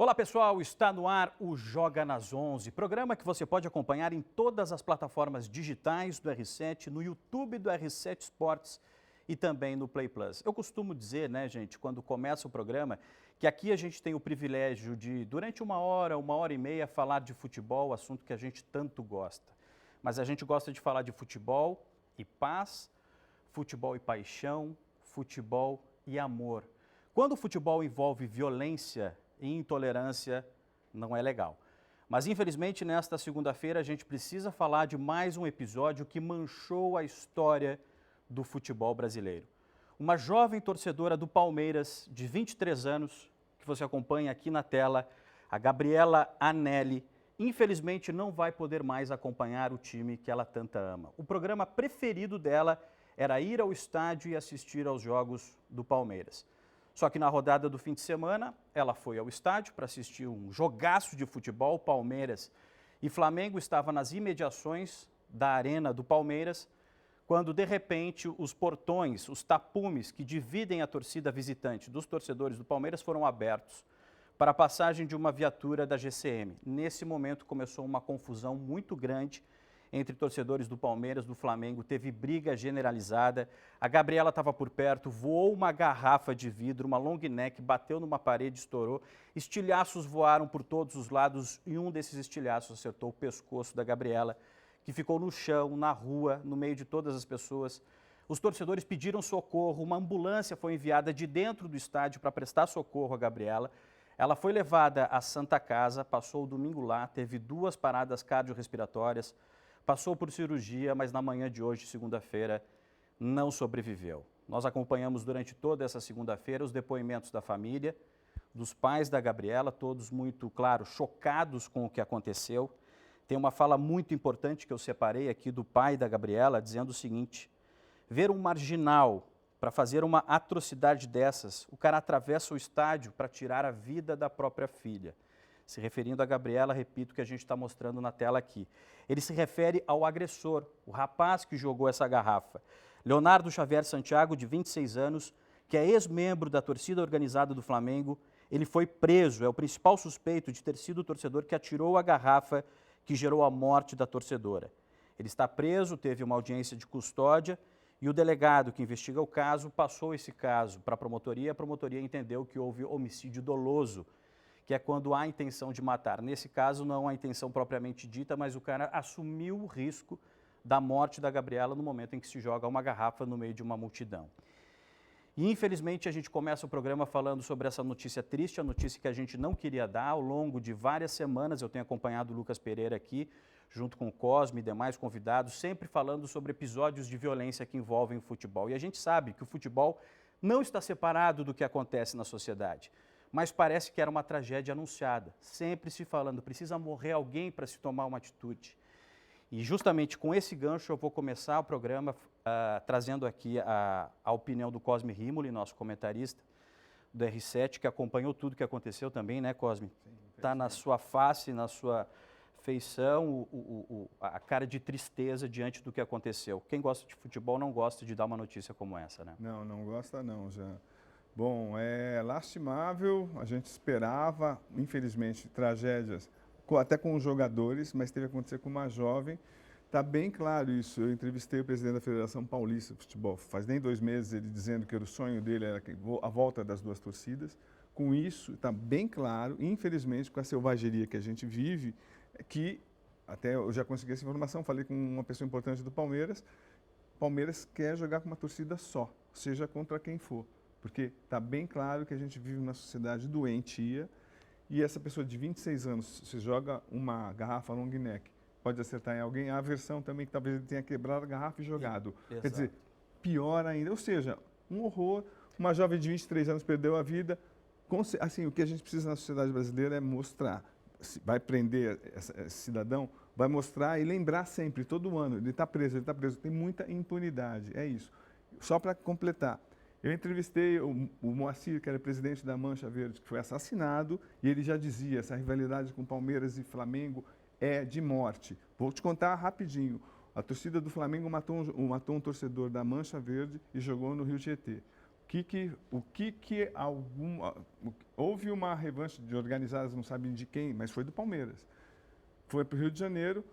Olá pessoal, está no ar o Joga nas 11, programa que você pode acompanhar em todas as plataformas digitais do R7, no YouTube do R7 Esportes e também no Play Plus. Eu costumo dizer, né gente, quando começa o programa, que aqui a gente tem o privilégio de, durante uma hora e meia, falar de futebol, assunto que a gente tanto gosta. Mas a gente gosta de falar de futebol e paz, futebol e paixão, futebol e amor. Quando o futebol envolve violência e intolerância, não é legal. Mas infelizmente nesta segunda-feira a gente precisa falar de mais um episódio que manchou a história do futebol brasileiro. Uma jovem torcedora do Palmeiras, de 23 anos, que você acompanha aqui na tela, a Gabriela Anelli, infelizmente não vai poder mais acompanhar o time que ela tanto ama. O programa preferido dela era ir ao estádio e assistir aos jogos do Palmeiras. Só que na rodada do fim de semana, ela foi ao estádio para assistir um jogaço de futebol. Palmeiras e Flamengo estava nas imediações da arena do Palmeiras, quando de repente os portões, os tapumes que dividem a torcida visitante dos torcedores do Palmeiras foram abertos para a passagem de uma viatura da GCM. Nesse momento começou uma confusão muito grande entre torcedores do Palmeiras, do Flamengo, teve briga generalizada. A Gabriela estava por perto, voou uma garrafa de vidro, uma long neck, bateu numa parede, estourou. Estilhaços voaram por todos os lados e um desses estilhaços acertou o pescoço da Gabriela, que ficou no chão, na rua, no meio de todas as pessoas. Os torcedores pediram socorro, uma ambulância foi enviada de dentro do estádio para prestar socorro à Gabriela. Ela foi levada à Santa Casa, passou o domingo lá, teve 2 paradas cardiorrespiratórias, passou por cirurgia, mas na manhã de hoje, segunda-feira, não sobreviveu. Nós acompanhamos durante toda essa segunda-feira os depoimentos da família, dos pais da Gabriela, todos muito, claro, chocados com o que aconteceu. Tem uma fala muito importante que eu separei aqui do pai da Gabriela, dizendo o seguinte: ver um marginal para fazer uma atrocidade dessas, o cara atravessa o estádio para tirar a vida da própria filha. Se referindo a Gabriela, repito o que a gente está mostrando na tela aqui. Ele se refere ao agressor, o rapaz que jogou essa garrafa. Leonardo Xavier Santiago, de 26 anos, que é ex-membro da torcida organizada do Flamengo, ele foi preso, é o principal suspeito de ter sido o torcedor que atirou a garrafa que gerou a morte da torcedora. Ele está preso, teve uma audiência de custódia e o delegado que investiga o caso passou esse caso para a promotoria entendeu que houve homicídio doloso, que é quando há intenção de matar. Nesse caso, não há intenção propriamente dita, mas o cara assumiu o risco da morte da Gabriela no momento em que se joga uma garrafa no meio de uma multidão. E, infelizmente, a gente começa o programa falando sobre essa notícia triste, a notícia que a gente não queria dar. Ao longo de várias semanas, eu tenho acompanhado o Lucas Pereira aqui, junto com o Cosme e demais convidados, sempre falando sobre episódios de violência que envolvem o futebol. E a gente sabe que o futebol não está separado do que acontece na sociedade, mas parece que era uma tragédia anunciada, sempre se falando, precisa morrer alguém para se tomar uma atitude. E justamente com esse gancho eu vou começar o programa trazendo aqui a opinião do Cosme Rimoli, nosso comentarista do R7, que acompanhou tudo que aconteceu também, né, Cosme? Está na sua face, na sua feição, a cara de tristeza diante do que aconteceu. Quem gosta de futebol não gosta de dar uma notícia como essa, né? Não, não gosta não, já. Bom, é lastimável, a gente esperava, infelizmente, tragédias, até com os jogadores, mas teve que acontecer com uma jovem. Está bem claro isso, eu entrevistei o presidente da Federação Paulista de Futebol, faz nem 2 meses, ele dizendo que o sonho dele era a volta das 2 torcidas. Com isso, está bem claro, infelizmente, com a selvageria que a gente vive, que até eu já consegui essa informação, falei com uma pessoa importante do Palmeiras, Palmeiras quer jogar com uma torcida só, seja contra quem for. Porque está bem claro que a gente vive numa sociedade doentia e essa pessoa de 26 anos, se joga uma garrafa long neck, pode acertar em alguém. A aversão também que talvez ele tenha quebrado a garrafa e jogado. Exato. Quer dizer, pior ainda. Ou seja, um horror. Uma jovem de 23 anos perdeu a vida. Assim, o que a gente precisa na sociedade brasileira é mostrar. Vai prender esse cidadão, vai mostrar e lembrar sempre, todo ano, ele está preso. Tem muita impunidade, é isso. Só para completar. Eu entrevistei o Moacir, que era presidente da Mancha Verde, que foi assassinado, e ele já dizia, essa rivalidade com Palmeiras e Flamengo é de morte. Vou te contar rapidinho. A torcida do Flamengo matou um torcedor da Mancha Verde e jogou no Rio Tietê. houve uma revanche de organizadas, não sabem de quem, mas foi do Palmeiras. Foi para o Rio de Janeiro,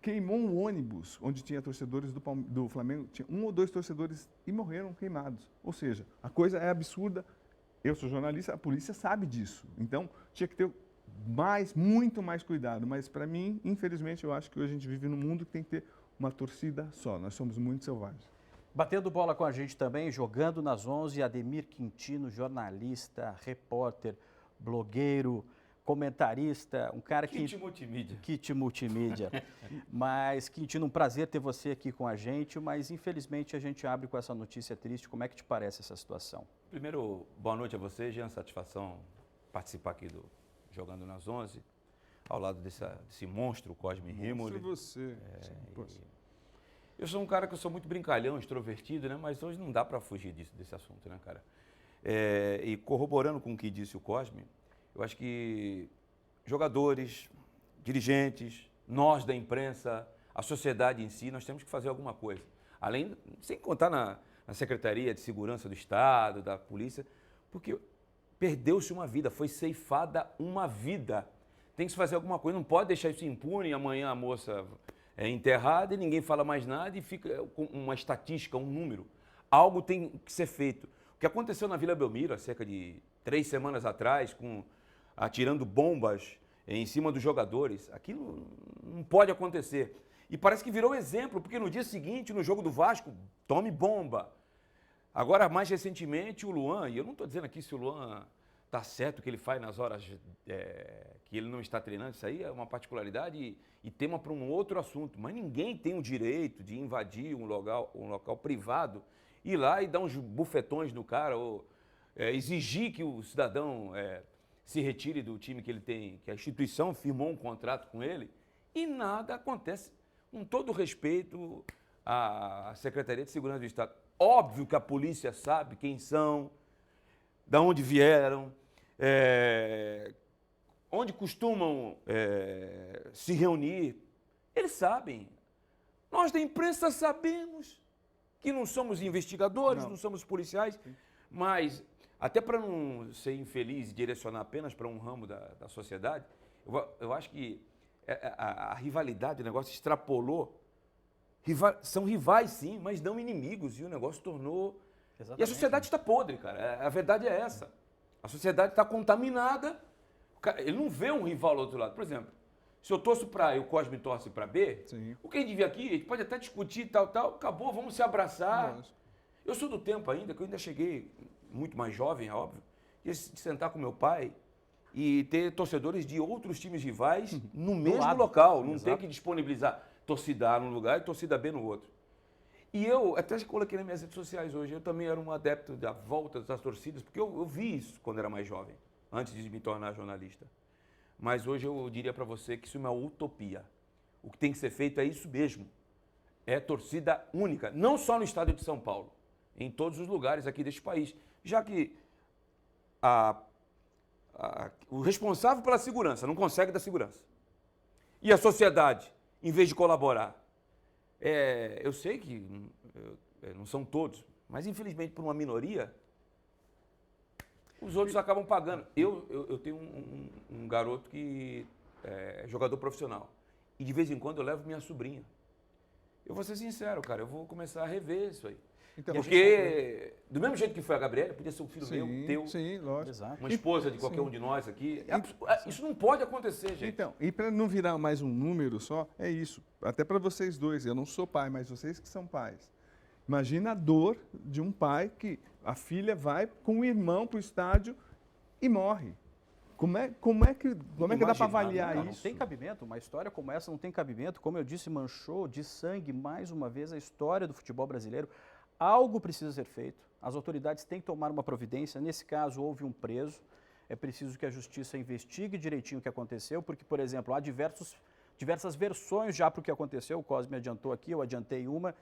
queimou um ônibus onde tinha torcedores do Flamengo, tinha 1 ou 2 torcedores e morreram queimados. Ou seja, a coisa é absurda. Eu sou jornalista, a polícia sabe disso. Então, tinha que ter muito mais cuidado. Mas, para mim, infelizmente, eu acho que hoje a gente vive num mundo que tem que ter uma torcida só. Nós somos muito selvagens. Batendo bola com a gente também, jogando nas 11, Ademir Quintino, jornalista, repórter, blogueiro, comentarista, um cara que... Kit multimídia. Kit multimídia. Mas, Quintino, um prazer ter você aqui com a gente, mas infelizmente a gente abre com essa notícia triste. Como é que te parece essa situação? Primeiro, boa noite a você, Jean, satisfação participar aqui do Jogando nas 11, ao lado desse monstro, Cosme Rimoli. Você. Eu sou um cara que eu sou muito brincalhão, extrovertido, né? Mas hoje não dá para fugir desse assunto, né, cara? E corroborando com o que disse o Cosme, eu acho que jogadores, dirigentes, nós da imprensa, a sociedade em si, nós temos que fazer alguma coisa. Além, sem contar na Secretaria de Segurança do Estado, da Polícia, porque perdeu-se uma vida, foi ceifada uma vida. Tem que se fazer alguma coisa, não pode deixar isso impune, amanhã a moça é enterrada e ninguém fala mais nada e fica com uma estatística, um número. Algo tem que ser feito. O que aconteceu na Vila Belmiro, há cerca de 3 semanas atrás, atirando bombas em cima dos jogadores, aquilo não pode acontecer. E parece que virou exemplo, porque no dia seguinte, no jogo do Vasco, tome bomba. Agora, mais recentemente, o Luan, e eu não estou dizendo aqui se o Luan está certo o que ele faz nas horas que ele não está treinando, isso aí é uma particularidade e tema para um outro assunto, mas ninguém tem o direito de invadir um local privado, ir lá e dar uns bufetões no cara, ou exigir que o cidadão se retire do time que ele tem, que a instituição firmou um contrato com ele, e nada acontece. Com todo respeito à Secretaria de Segurança do Estado, óbvio que a polícia sabe quem são, de onde vieram, onde costumam se reunir. Eles sabem. Nós da imprensa sabemos que não somos investigadores, não somos policiais, mas até para não ser infeliz e direcionar apenas para um ramo da sociedade, eu acho que a rivalidade, o negócio extrapolou. São rivais, sim, mas não inimigos. E o negócio tornou... Exatamente. E a sociedade está podre, cara. A verdade é essa. A sociedade está contaminada. Ele não vê um rival do outro lado. Por exemplo, se eu torço para A e o Cosme torce para B, sim, o que a gente devia aqui, a gente pode até discutir tal, acabou, vamos se abraçar. Nossa. Eu sou do tempo ainda, que eu ainda cheguei muito mais jovem, é óbvio, de sentar com meu pai e ter torcedores de outros times rivais no mesmo local. Não ter que disponibilizar torcida A num lugar e torcida B no outro. E eu até coloquei nas minhas redes sociais hoje, eu também era um adepto da volta das torcidas, porque eu vi isso quando era mais jovem, antes de me tornar jornalista. Mas hoje eu diria para você que isso é uma utopia. O que tem que ser feito é isso mesmo. É torcida única, não só no estado de São Paulo, em todos os lugares aqui deste país. Já que o responsável pela segurança não consegue dar segurança. E a sociedade, em vez de colaborar, eu sei que não são todos, mas infelizmente por uma minoria, os outros acabam pagando. Eu tenho um garoto que é jogador profissional e de vez em quando eu levo minha sobrinha. Eu vou ser sincero, cara, eu vou começar a rever isso aí. Então, porque, do mesmo jeito que foi a Gabriela, podia ser um filho meu, teu, sim, lógico, uma esposa de qualquer um de nós aqui. Isso não pode acontecer, gente. Então, e para não virar mais um número só, é isso. Até para vocês dois, eu não sou pai, mas vocês que são pais. Imagina a dor de um pai que a filha vai com o irmão para o estádio e morre. Como é que dá para avaliar isso? Não tem cabimento, uma história como essa não tem cabimento. Como eu disse, manchou de sangue mais uma vez a história do futebol brasileiro. Algo precisa ser feito, as autoridades têm que tomar uma providência. Nesse caso, houve um preso, é preciso que a justiça investigue direitinho o que aconteceu, porque, por exemplo, há diversas versões já para o que aconteceu, o Cosme adiantou aqui, eu adiantei uma.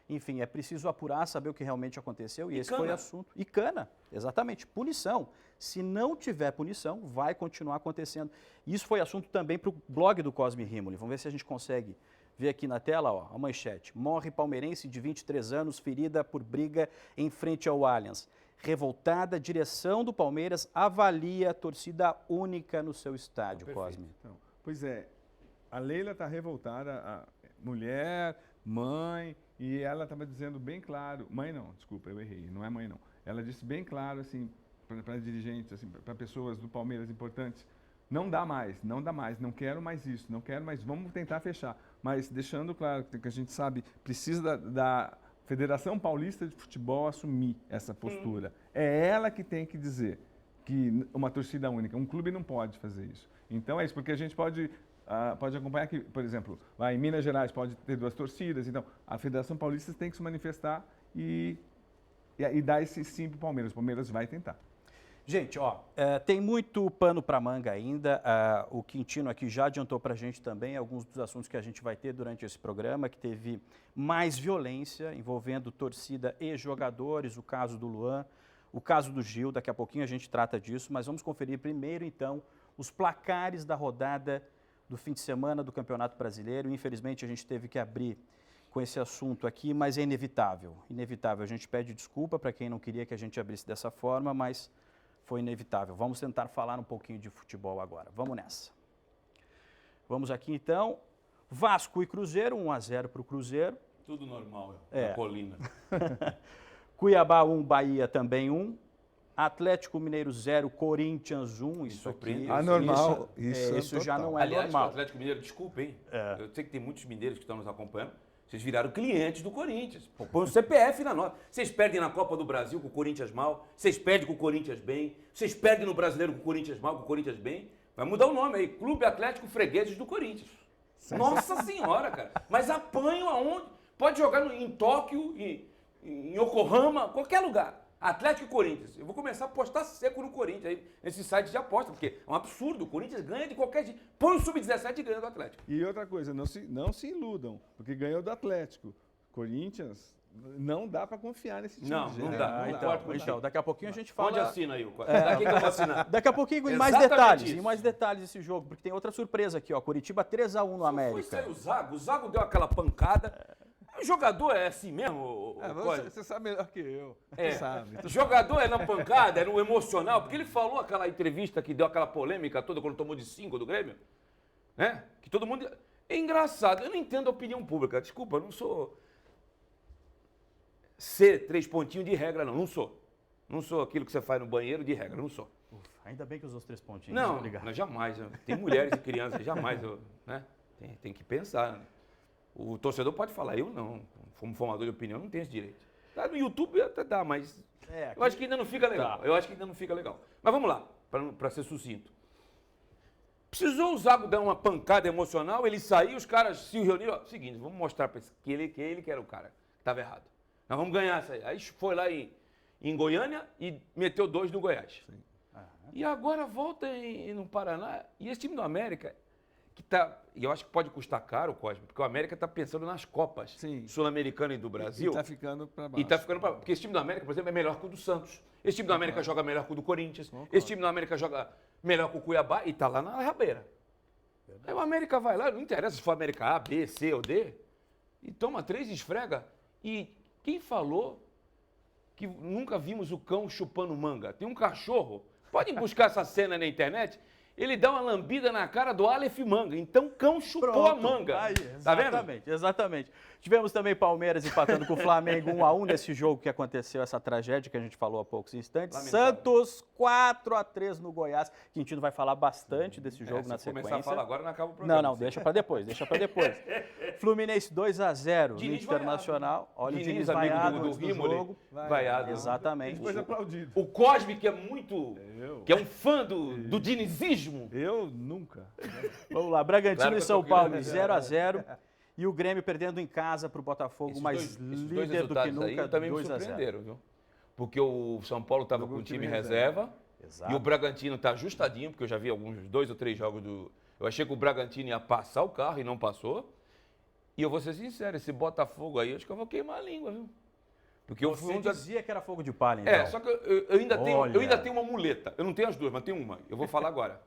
Enfim, é preciso apurar, saber o que realmente aconteceu e esse foi o assunto. E cana, exatamente, punição. Se não tiver punição, vai continuar acontecendo. Isso foi assunto também para o blog do Cosme Rimoli. Vamos ver se a gente consegue ver aqui na tela, ó, a manchete. Morre palmeirense de 23 anos, ferida por briga em frente ao Allianz. revoltada. A direção do Palmeiras avalia a torcida única no seu estádio, Perfeito. Cosme. Então, pois é, a Leila está revoltada, a mulher, mãe, e ela estava dizendo bem claro, mãe não, desculpa, eu errei, não é mãe não. Ela disse bem claro, assim, para dirigentes, assim, para pessoas do Palmeiras importantes, não dá mais, não quero mais isso, não quero mais, vamos tentar fechar. Mas deixando claro que a gente sabe, precisa da Federação Paulista de Futebol assumir essa postura. É ela que tem que dizer que uma torcida única, um clube não pode fazer isso. Então é isso, porque a gente pode acompanhar que, por exemplo, lá em Minas Gerais pode ter 2 torcidas, então a Federação Paulista tem que se manifestar e dar esse sim para o Palmeiras. O Palmeiras vai tentar. Gente, tem muito pano para manga ainda. O Quintino aqui já adiantou para a gente também alguns dos assuntos que a gente vai ter durante esse programa, que teve mais violência envolvendo torcida e jogadores, o caso do Luan, o caso do Gil. Daqui a pouquinho a gente trata disso, mas vamos conferir primeiro, então, os placares da rodada do fim de semana do Campeonato Brasileiro. Infelizmente, a gente teve que abrir com esse assunto aqui, mas é inevitável. Inevitável. A gente pede desculpa para quem não queria que a gente abrisse dessa forma, mas foi inevitável. Vamos tentar falar um pouquinho de futebol agora. Vamos nessa. Vamos aqui então. Vasco e Cruzeiro, 1-0 para o Cruzeiro. Tudo normal, na colina. Cuiabá 1, Bahia também 1. Atlético Mineiro 0, Corinthians 1. Isso aqui. Anormal. Isso já não é Aliás, normal. o Atlético Mineiro, desculpa, hein? Eu sei que tem muitos mineiros que estão nos acompanhando. Vocês viraram clientes do Corinthians. Põe o CPF na nota. Vocês perdem na Copa do Brasil com o Corinthians mal, vocês perdem com o Corinthians bem, vocês perdem no Brasileiro com o Corinthians mal, com o Corinthians bem. Vai mudar o nome aí, Clube Atlético Fregueses do Corinthians. Nossa Senhora, cara. Mas apanham aonde? Pode jogar em Tóquio, em Yokohama, qualquer lugar. Atlético e Corinthians. Eu vou começar a apostar seco no Corinthians aí, nesse site de aposta, porque é um absurdo. O Corinthians ganha de qualquer jeito. Põe o Sub-17 e ganha do Atlético. E outra coisa, não se iludam, porque ganhou do Atlético. Corinthians, não dá para confiar nesse time. Não dá. Então, daqui a pouquinho a gente fala. Onde assina aí? Daqui que eu vou assinar. Daqui a pouquinho em mais detalhes, em mais detalhes desse jogo, porque tem outra surpresa aqui, ó. Curitiba 3-1 no América. Foi sair o Zago deu aquela pancada. O jogador é assim mesmo? Você sabe melhor que eu. Você sabe. Jogador é na pancada, é no emocional, porque ele falou aquela entrevista que deu aquela polêmica toda quando tomou de 5 do Grêmio, né? Que todo mundo... É engraçado, eu não entendo a opinião pública, desculpa, eu não sou... Ser 3 pontinhos de regra, não sou. Não sou aquilo que você faz no banheiro de regra, não sou. Ainda bem que usou os 3 pontinhos. Não, jamais. Tem mulheres e crianças, jamais, né? Tem que pensar, né? O torcedor pode falar, eu não, como formador de opinião, não tenho esse direito. Tá, no YouTube até dá, mas eu acho que ainda não fica legal. Eu acho que ainda não fica legal. Mas vamos lá, para ser sucinto. Precisou o Zago dar uma pancada emocional, ele saiu, os caras se reuniram. Seguinte, vamos mostrar para ele que ele que era o cara que estava errado. Nós vamos ganhar essa aí. Aí foi lá em Goiânia e meteu 2 no Goiás. E agora volta no Paraná. E esse time do América... E eu acho que pode custar caro, Cosme, porque o América está pensando nas Copas Sul-Americana e do Brasil. E está ficando para baixo. Porque esse time do América, por exemplo, é melhor que o do Santos. Esse time do América joga melhor que o do Corinthians. Esse time do América joga melhor que o Cuiabá e está lá na rabeira. Aí o América vai lá, não interessa se for América A, B, C ou D, e toma 3 esfrega. E quem falou que nunca vimos o cão chupando manga? Tem um cachorro, podem buscar essa cena na internet, ele dá uma lambida na cara do Aleph Manga. Então, cão chupou a manga. Aí, tá vendo? Exatamente. Tivemos também Palmeiras empatando com o Flamengo 1-1 nesse jogo que aconteceu, essa tragédia que a gente falou há poucos instantes. Lamentável. Santos 4-3 no Goiás. Quintino vai falar bastante desse jogo na sequência. Começar a falar agora, não acaba o programa. Não, deixa para depois, Fluminense 2-0 no Internacional. Olha o Diniz vaiado do jogo. Vaiado. Exatamente. Depois aplaudido. O Cosme, que é muito... que é um fã do dinizismo. Eu nunca. Vamos lá, Bragantino Claro e que São eu tô Paulo querendo. 0-0. E o Grêmio perdendo em casa para o Botafogo, Esses mais dois líder do que resultados aí nunca, também me 2-0. surpreenderam, viu? Porque o São Paulo estava com o time reserva. Exato. E o Bragantino está ajustadinho, porque eu já vi alguns 2 ou 3 jogos do... Eu achei que o Bragantino ia passar o carro e não passou. E eu vou ser sincero, esse Botafogo aí, acho que eu vou queimar a língua, viu? Porque eu fui Você um das... dizia que era fogo de palha, então. só que eu ainda Olha. tenho uma muleta. Eu não tenho as duas, mas tenho uma. Eu vou falar agora.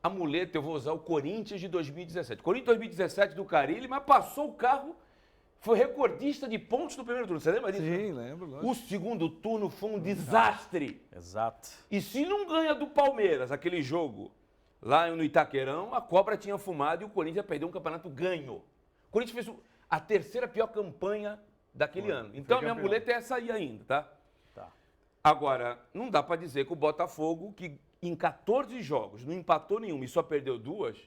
A muleta eu vou usar o Corinthians de 2017. Corinthians 2017 do Carille, mas passou o carro foi recordista de pontos no primeiro turno. Você lembra disso? Sim, lembro, lógico. O segundo turno foi um desastre. Exato. E se não ganha do Palmeiras aquele jogo lá no Itaquerão, a cobra tinha fumado e o Corinthians ia perder um campeonato ganho. O Corinthians fez a terceira pior campanha daquele ano. Então a minha muleta é essa aí ainda, tá? Agora, não dá para dizer que o Botafogo, que em 14 jogos não empatou nenhuma e só perdeu 2,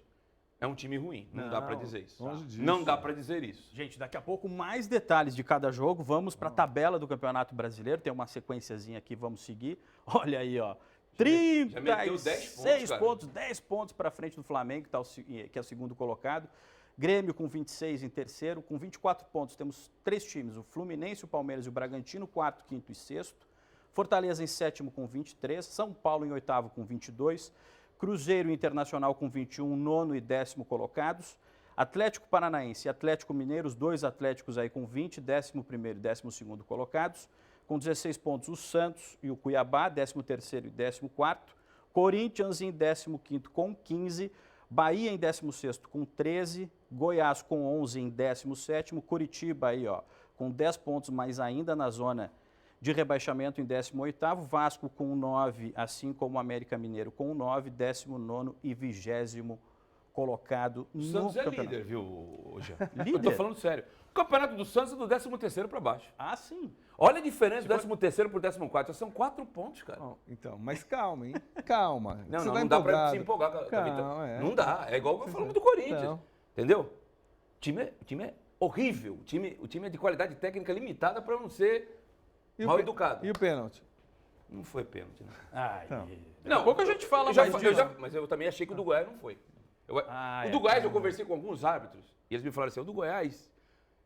é um time ruim. Não dá para dizer isso. Longe disso. Não dá para dizer isso. Gente, daqui a pouco mais detalhes de cada jogo. Vamos para a tabela do Campeonato Brasileiro. Tem uma sequenciazinha aqui, vamos seguir. Olha aí, ó. Já meteu 10 36 pontos, cara. pontos, 10 pontos para frente do Flamengo, que é o segundo colocado. Grêmio com 26 em terceiro, com 24 pontos. Temos 3 times, o Fluminense, o Palmeiras e o Bragantino, quarto, quinto e sexto. Fortaleza em sétimo com 23, São Paulo em oitavo com 22, Cruzeiro e Internacional com 21, nono e décimo colocados, Atlético Paranaense e Atlético Mineiro, os 2 Atléticos aí com 20, 11º e 12º colocados, com 16 pontos o Santos e o Cuiabá, 13º e 14º, Corinthians em 15º com 15, Bahia em 16º com 13, Goiás com 11 em 17º, Curitiba aí, ó, com 10 pontos, mas ainda na zona de rebaixamento em 18º, Vasco com 9, assim como o América Mineiro com 9, 19º e 20º colocado O no Santos é campeonato. líder, viu, Jean? Líder? Eu tô falando sério. O campeonato do Santos é do 13º para baixo. Ah, sim. Olha a diferença do 13º pro 14º. Já são 4 pontos, cara. Bom, então, mas calma, hein? Calma. Não, Você não, tá não dá pra empolgado. se empolgar com a Calma, vitória. é. Não dá. É igual eu falamos do Corinthians. Não. Entendeu? O time é horrível. O time é de qualidade técnica limitada para não ser E o mal pê- educado. E o pênalti? Não foi pênalti, né? Ai, Então. daqui a pouco a gente fala eu já, mais eu disso. já- Mas eu também achei que o do Goiás não foi. Ah, o é. do Goiás eu conversei com alguns árbitros e eles me falaram assim, o do Goiás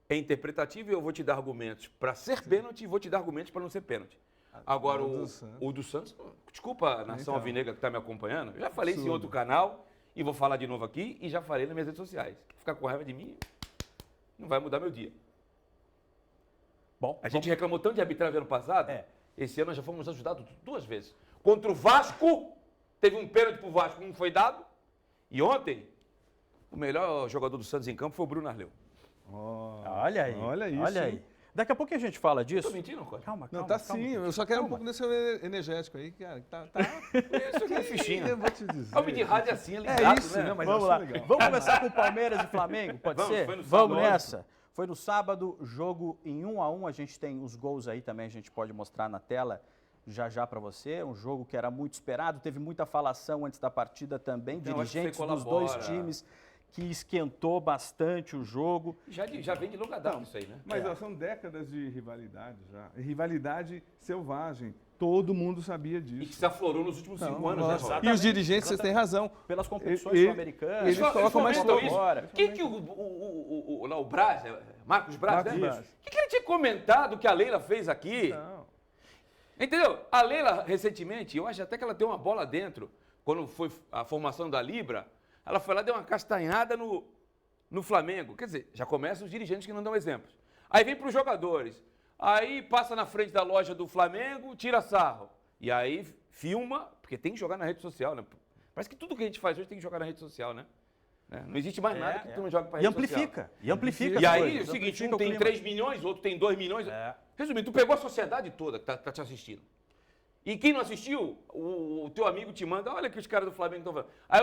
é interpretativo e eu vou te dar argumentos para ser pênalti e vou te dar argumentos para não ser pênalti. Agora, o do Santos, desculpa a nação Então. alvinegra que está me acompanhando, eu já falei isso em Absurdo. outro canal e vou falar de novo aqui e já falei nas minhas redes sociais. Ficar com raiva de mim não vai mudar meu dia. Bom, A gente reclamou tanto de arbitragem ano passado, É. esse ano nós já fomos ajudados 2 vezes. Contra o Vasco, teve um pênalti pro Vasco, não foi dado. E ontem, o melhor jogador do Santos em campo foi o Bruno Arleu. olha aí. Olha isso, Olha aí. hein? Daqui a pouco a gente fala disso. Tô mentindo, Cosme? Calma, Não, calma. tá calma, sim. gente. Eu só quero um Calma. pouco desse energético aí, cara. Tá. Isso aqui é fichinha. Eu vou te dizer. Homem de rádio é assim, é ligado, É isso, né? né? Mas Vamos eu lá. acho legal. Vamos começar com o Palmeiras e Flamengo, pode Vamos, ser? foi no sábado, Vamos lógico. nessa. Foi no sábado, jogo em 1-1. A gente tem os gols aí também, a gente pode mostrar na tela já para você. Um jogo que era muito esperado, teve muita falação antes da partida também, Então, acho que dirigentes você dos dois colabora. times que esquentou bastante o jogo. Já vem de longa data isso aí, né? Mas ó, são décadas de rivalidade já. Rivalidade selvagem. Todo mundo sabia E que disso. se aflorou nos últimos 5 anos, né, Nossa. Paulo? E os dirigentes, vocês têm razão. Pelas competições E- sul-americanas. eles colocam mais comentam topo. isso. O que o Braz, Marcos Braz, Marcos né? Braz. O que ele tinha comentado que a Leila fez aqui? Não. Entendeu? A Leila, recentemente, eu acho até que ela deu uma bola dentro, quando foi a formação da Libra, ela foi lá e deu uma castanhada no Flamengo. Quer dizer, já começam os dirigentes que não dão exemplos. Aí vem para os jogadores. Aí passa na frente da loja do Flamengo, tira sarro. E aí filma, porque tem que jogar na rede social, né? Parece que tudo que a gente faz hoje tem que jogar na rede social, né? Não existe mais nada que tu não joga para E rede social. amplifica. E amplifica. E as aí, coisas, o seguinte, amplifica um o tem clima. 3 milhões, outro tem 2 milhões. É. Resumindo, tu pegou a sociedade toda que tá te assistindo. E quem não assistiu, o teu amigo te manda, olha que os caras do Flamengo estão falando. Aí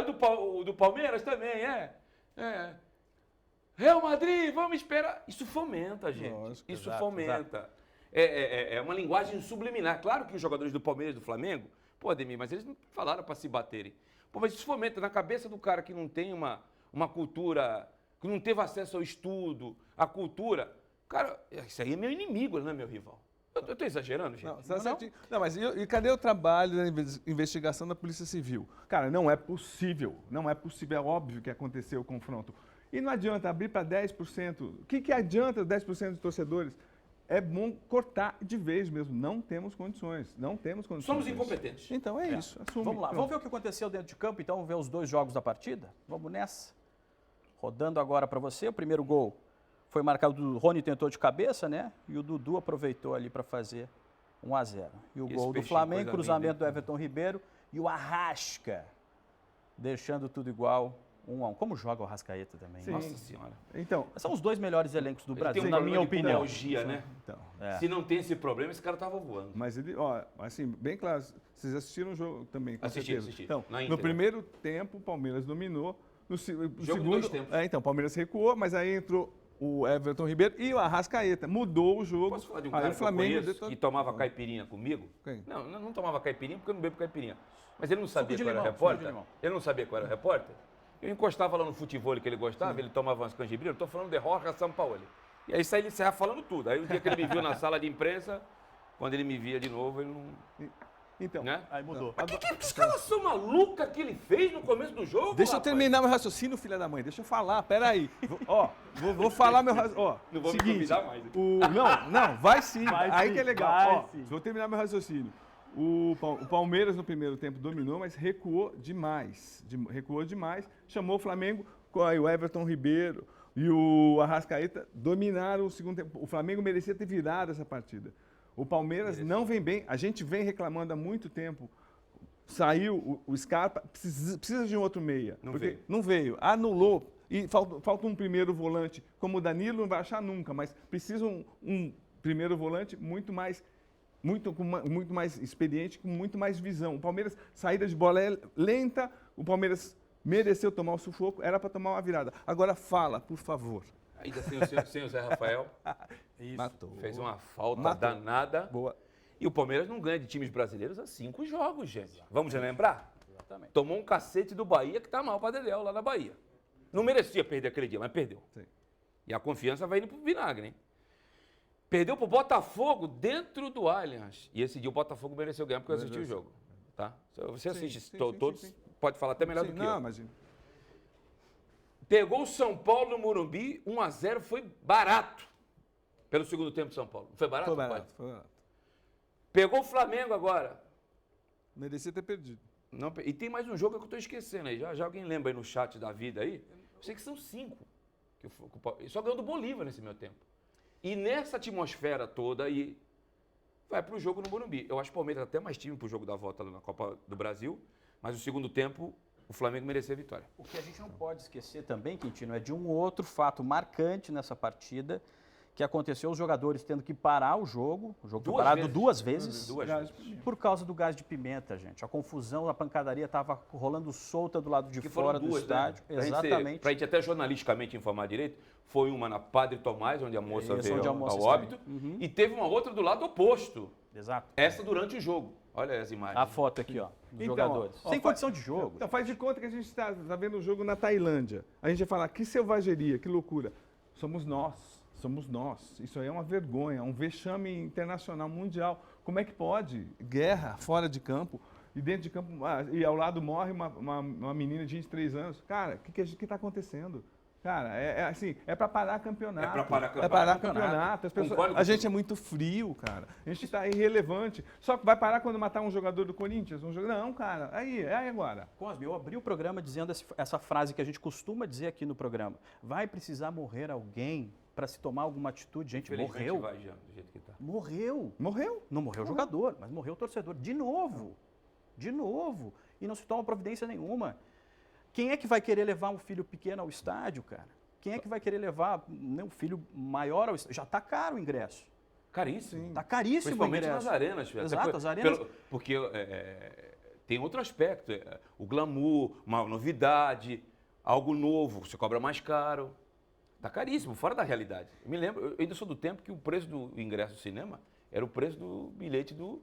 o do Palmeiras também, Real Madrid, vamos esperar. Isso fomenta, gente. Lógico, Isso exato, fomenta. É uma linguagem subliminar. Claro que os jogadores do Palmeiras e do Flamengo, pô, Ademir, mas eles não falaram para se baterem. Pô, mas isso fomenta na cabeça do cara que não tem uma cultura, que não teve acesso ao estudo, à cultura. Cara, isso aí é meu inimigo, não é meu rival. Eu tô exagerando, gente? Não, você tá certinho. Não, mas e cadê o trabalho da investigação da Polícia Civil? Cara, não é possível. Não é possível. É óbvio que aconteceu o confronto. E não adianta abrir para 10%. O que adianta 10% dos torcedores? É bom cortar de vez mesmo. Não temos condições. Não temos condições. Somos incompetentes. Então é isso. Assume. Vamos lá, Pronto. vamos ver o que aconteceu dentro de campo, então, vamos ver os 2 jogos da partida? Vamos nessa. Rodando agora para você, o primeiro gol foi marcado, o Rony tentou de cabeça, né? E o Dudu aproveitou ali para fazer 1-0. E o Esse gol do peixinho, Flamengo, coisa cruzamento linda, do Everton Ribeiro e o Arrasca, deixando tudo igual 1 a 1. Como joga o Arrascaeta também? Sim. Nossa Senhora. Então, São os 2 melhores elencos do Ele Brasil, tem um na problema minha de opinião. pneumologia, né? então. É. Se não tem esse problema, esse cara tava voando. Mas ele, ó, assim, bem claro, vocês assistiram o jogo também, com Assisti, certeza. assisti. Então, Na no íntegra. primeiro tempo, o Palmeiras dominou. No Jogo segundo, dois tempos. então, o Palmeiras recuou, mas aí entrou o Everton Ribeiro e o Arrascaeta. Mudou o jogo. Posso falar de um Aí cara o Flamengo que eu conheço, que tomava caipirinha comigo? Quem? Não, não tomava caipirinha porque eu não bebo caipirinha. Mas ele não sabia de qual era limão, repórter. suco de limão. Ele não sabia qual era repórter. Eu encostava lá no futebol que ele gostava, ele tomava umas canjibrias. Eu tô falando de Jorge Sampaoli. E aí isso aí ele encerra falando tudo. Aí o dia que ele me viu na sala de imprensa, quando ele me via de novo, ele não... Então, Né? Aí mudou. Que escalação maluca que ele fez no começo do jogo, Deixa eu rapaz? terminar meu raciocínio, filha da mãe. Deixa eu falar, peraí. Vou falar meu raciocínio. Ó, Não vou me seguinte, convidar mais. Não, vai sim. Vai aí sim, que é legal. vai Ó, sim. vou terminar meu raciocínio. O Palmeiras no primeiro tempo dominou, mas recuou demais. Recuou demais. Chamou o Flamengo, aí o Everton Ribeiro e o Arrascaeta dominaram o segundo tempo. O Flamengo merecia ter virado essa partida. O Palmeiras não vem bem. A gente vem reclamando há muito tempo. Saiu o Scarpa, precisa de um outro meia. Não porque veio. Não veio. Anulou. E falta um primeiro volante. Como o Danilo não vai achar nunca, mas precisa um primeiro volante muito mais experiente, com muito mais visão. O Palmeiras, saída de bola é lenta, o Palmeiras mereceu tomar o sufoco, era para tomar uma virada. Agora fala, por favor. Ainda sem o Zé Rafael, Isso. Matou. fez uma falta Matou. danada. Boa. E o Palmeiras não ganha de times brasileiros há 5 jogos, gente. Vamos relembrar? Exatamente. Tomou um cacete do Bahia que tá mal para Dedéu lá na Bahia. Não merecia perder aquele dia, mas perdeu. Sim. E a confiança vai indo pro vinagre, hein? Perdeu pro Botafogo dentro do Allianz. E esse dia o Botafogo mereceu ganhar porque eu assisti o jogo. Tá? Você assiste todos, sim. pode falar até melhor Sim, do que não, eu. imagina. Pegou o São Paulo no Morumbi, 1-0, foi barato. Pelo segundo tempo de São Paulo. Não foi barato, Foi pai? barato, foi barato. Pegou o Flamengo agora. Merecia ter perdido. Não, e tem mais um jogo que eu estou esquecendo aí. Já alguém lembra aí no chat da vida aí? Eu sei que são 5. Só ganhou do Bolívar nesse meu tempo. E nessa atmosfera toda aí, vai para o jogo no Morumbi. Eu acho que o Palmeiras até mais time para o jogo da volta lá na Copa do Brasil, mas o segundo tempo o Flamengo merecia a vitória. O que a gente não pode esquecer também, Quintino, é de um outro fato marcante nessa partida, que aconteceu os jogadores tendo que parar o jogo foi parado duas vezes, Duas vezes. por causa do gás de pimenta, gente. A confusão, a pancadaria estava rolando solta do lado de Que fora foram do duas, estádio. né? Exatamente. Para a gente até jornalisticamente informar direito, foi uma na Padre Tomás, onde a moça Isso, veio onde a moça ao está. óbito, e teve uma outra do lado oposto. Exato. Essa durante o jogo. Olha as imagens. A foto aqui, ó, dos Então, jogadores. ó, Sem fa- condição de jogo. Então faz de conta que a gente está vendo o jogo na Tailândia. A gente vai falar, que selvageria, que loucura. Somos nós. Isso aí é uma vergonha, um vexame internacional, mundial. Como é que pode? Guerra fora de campo. E dentro de campo, e ao lado morre uma menina de 23 anos. Cara, o que está acontecendo? Cara, assim, é para parar campeonato. É pra parar campeonato. É parar campeonato. As pessoas, Concordo a gente contigo. é muito frio, cara. A gente está irrelevante. Só que vai parar quando matar um jogador do Corinthians? Não, cara. Aí agora. Cosme, eu abri o programa dizendo essa frase que a gente costuma dizer aqui no programa. Vai precisar morrer alguém para se tomar alguma atitude? Gente, Infelizmente morreu. vai, Jean, do jeito que tá. Morreu. Morreu. Não morreu o jogador, mas morreu o torcedor. De novo. De novo. E não se toma providência nenhuma. Quem é que vai querer levar um filho pequeno ao estádio, cara? Quem é que vai querer levar um filho maior ao estádio? Já está caro o ingresso. Caríssimo. Está caríssimo o Principalmente ingresso. nas arenas. Até Exato, as arenas. Porque tem outro aspecto. O glamour, uma novidade, algo novo. Você cobra mais caro. Está caríssimo, fora da realidade. Eu me lembro, eu ainda sou do tempo que o preço do ingresso do cinema era o preço do bilhete do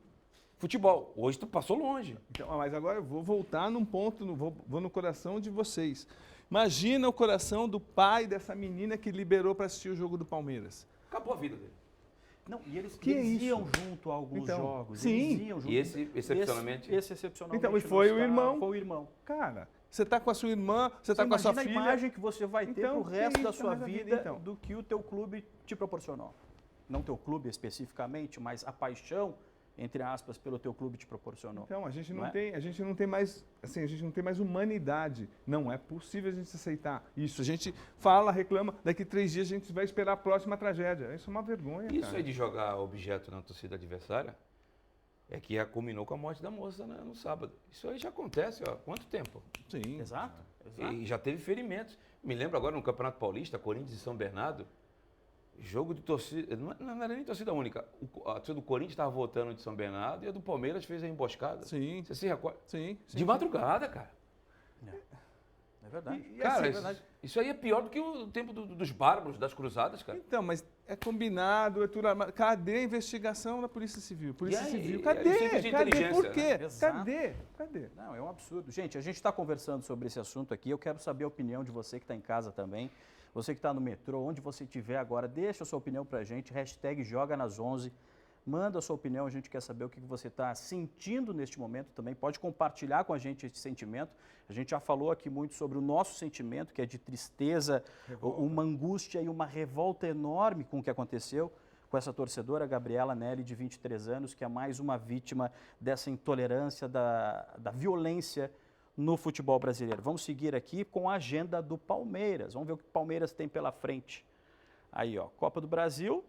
futebol. Hoje tu passou longe. Então, mas agora eu vou voltar num ponto, vou no coração de vocês. Imagina o coração do pai dessa menina que liberou para assistir o jogo do Palmeiras. Acabou a vida dele. Não, e eles, Que eles isso? iam junto a alguns Então, jogos. sim. Eles iam junto. E esse, excepcionalmente, Esse excepcionalmente. Então, e não foi o está. irmão. Foi o irmão. Cara, Você está com a sua irmã, você está com a sua imagina filha. a imagem que você vai ter Então, pro que resto isso, da sua mas a vida, vida então? do que o teu clube te proporcionou. Não teu clube especificamente, mas a paixão, entre aspas, pelo teu clube te proporcionou. então a gente Não não, é? tem, a gente não tem mais, assim, a gente não tem mais humanidade. Não é possível a gente aceitar isso. A gente fala, reclama, daqui 3 dias a gente vai esperar a próxima tragédia. Isso é uma vergonha, isso cara. aí de jogar objeto na torcida adversária, é que culminou com a morte da moça, né, no sábado. Isso aí já acontece, ó, há quanto tempo? Sim. Exato. E já teve ferimentos. Me lembro agora no Campeonato Paulista, Corinthians e São Bernardo, jogo de torcida, não era nem torcida única. A torcida do Corinthians estava votando de São Bernardo e a do Palmeiras fez a emboscada. Sim. Você se recorda? Sim. De madrugada, cara. É verdade. Cara, é verdade. isso aí é pior do que o tempo dos bárbaros, das cruzadas, cara. Então, mas é combinado, é tudo armado. Cadê a investigação da Polícia Civil? Polícia E aí, Civil, eles cadê? têm de Cadê? inteligência, Por quê? né? Exato. Cadê? Não, é um absurdo. Gente, a gente está conversando sobre esse assunto aqui. Eu quero saber a opinião de você que está em casa também. Você que está no metrô, onde você estiver agora, deixa a sua opinião para a gente. #JogaNas11. Manda a sua opinião, a gente quer saber o que você está sentindo neste momento também. Pode compartilhar com a gente esse sentimento. A gente já falou aqui muito sobre o nosso sentimento, que é de tristeza, uma angústia e uma revolta enorme com o que aconteceu com essa torcedora, Gabriela Nelly, de 23 anos, que é mais uma vítima dessa intolerância, da violência no futebol brasileiro. Vamos seguir aqui com a agenda do Palmeiras. Vamos ver o que o Palmeiras tem pela frente. Aí, ó, Copa do Brasil,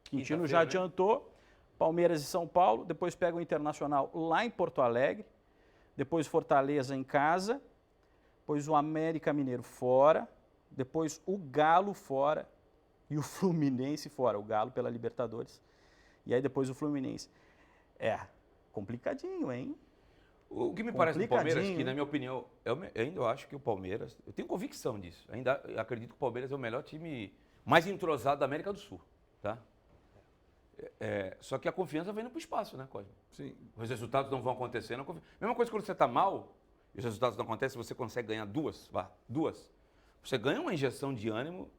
Quintino já adiantou. Palmeiras e São Paulo, depois pega o Internacional lá em Porto Alegre, depois Fortaleza em casa, depois o América Mineiro fora, depois o Galo fora e o Fluminense fora, o Galo pela Libertadores, e aí depois o Fluminense. É, complicadinho, hein? O que me parece do Palmeiras, que na minha opinião, eu ainda acho que o Palmeiras, eu tenho convicção disso, ainda acredito que o Palmeiras é o melhor time mais entrosado da América do Sul, tá? Só que a confiança vem para o espaço, né, Cosme? Sim. Os resultados não vão acontecer. Mesma coisa quando você está mal e os resultados não acontecem, você consegue ganhar duas. Você ganha uma injeção de ânimo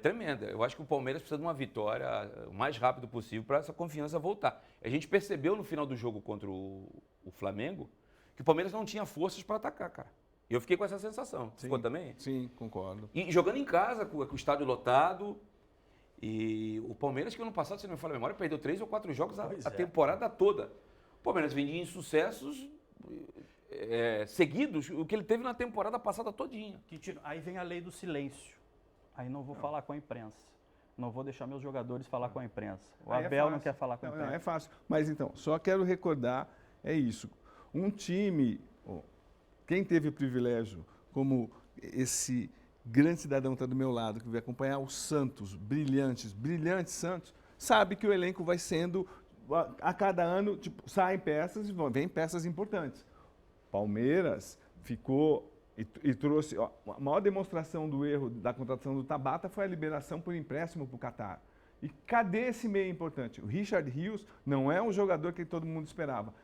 tremenda. Eu acho que o Palmeiras precisa de uma vitória o mais rápido possível para essa confiança voltar. A gente percebeu no final do jogo contra o Flamengo que o Palmeiras não tinha forças para atacar, cara. E eu fiquei com essa sensação. Ficou também? Sim, concordo. E jogando em casa, com o estádio lotado. E o Palmeiras, que ano passado, se não me falha a memória, perdeu 3 ou 4 jogos a temporada toda. O Palmeiras vem de insucessos seguidos, o que ele teve na temporada passada todinha. Aí vem a lei do silêncio. Aí não vou falar com a imprensa. Não vou deixar meus jogadores falar com a imprensa. O Abel não quer falar com a imprensa. Não, é fácil. Mas então, só quero recordar, é isso. Um time, quem teve o privilégio, como esse grande cidadão está do meu lado, que vai acompanhar os Santos, brilhantes Santos, sabe que o elenco vai sendo, a cada ano, tipo, saem peças e vêm peças importantes. Palmeiras ficou e trouxe, a maior demonstração do erro da contratação do Tabata foi a liberação por empréstimo para o Catar. E cadê esse meio importante? O Richard Rios não é um jogador que todo mundo esperava.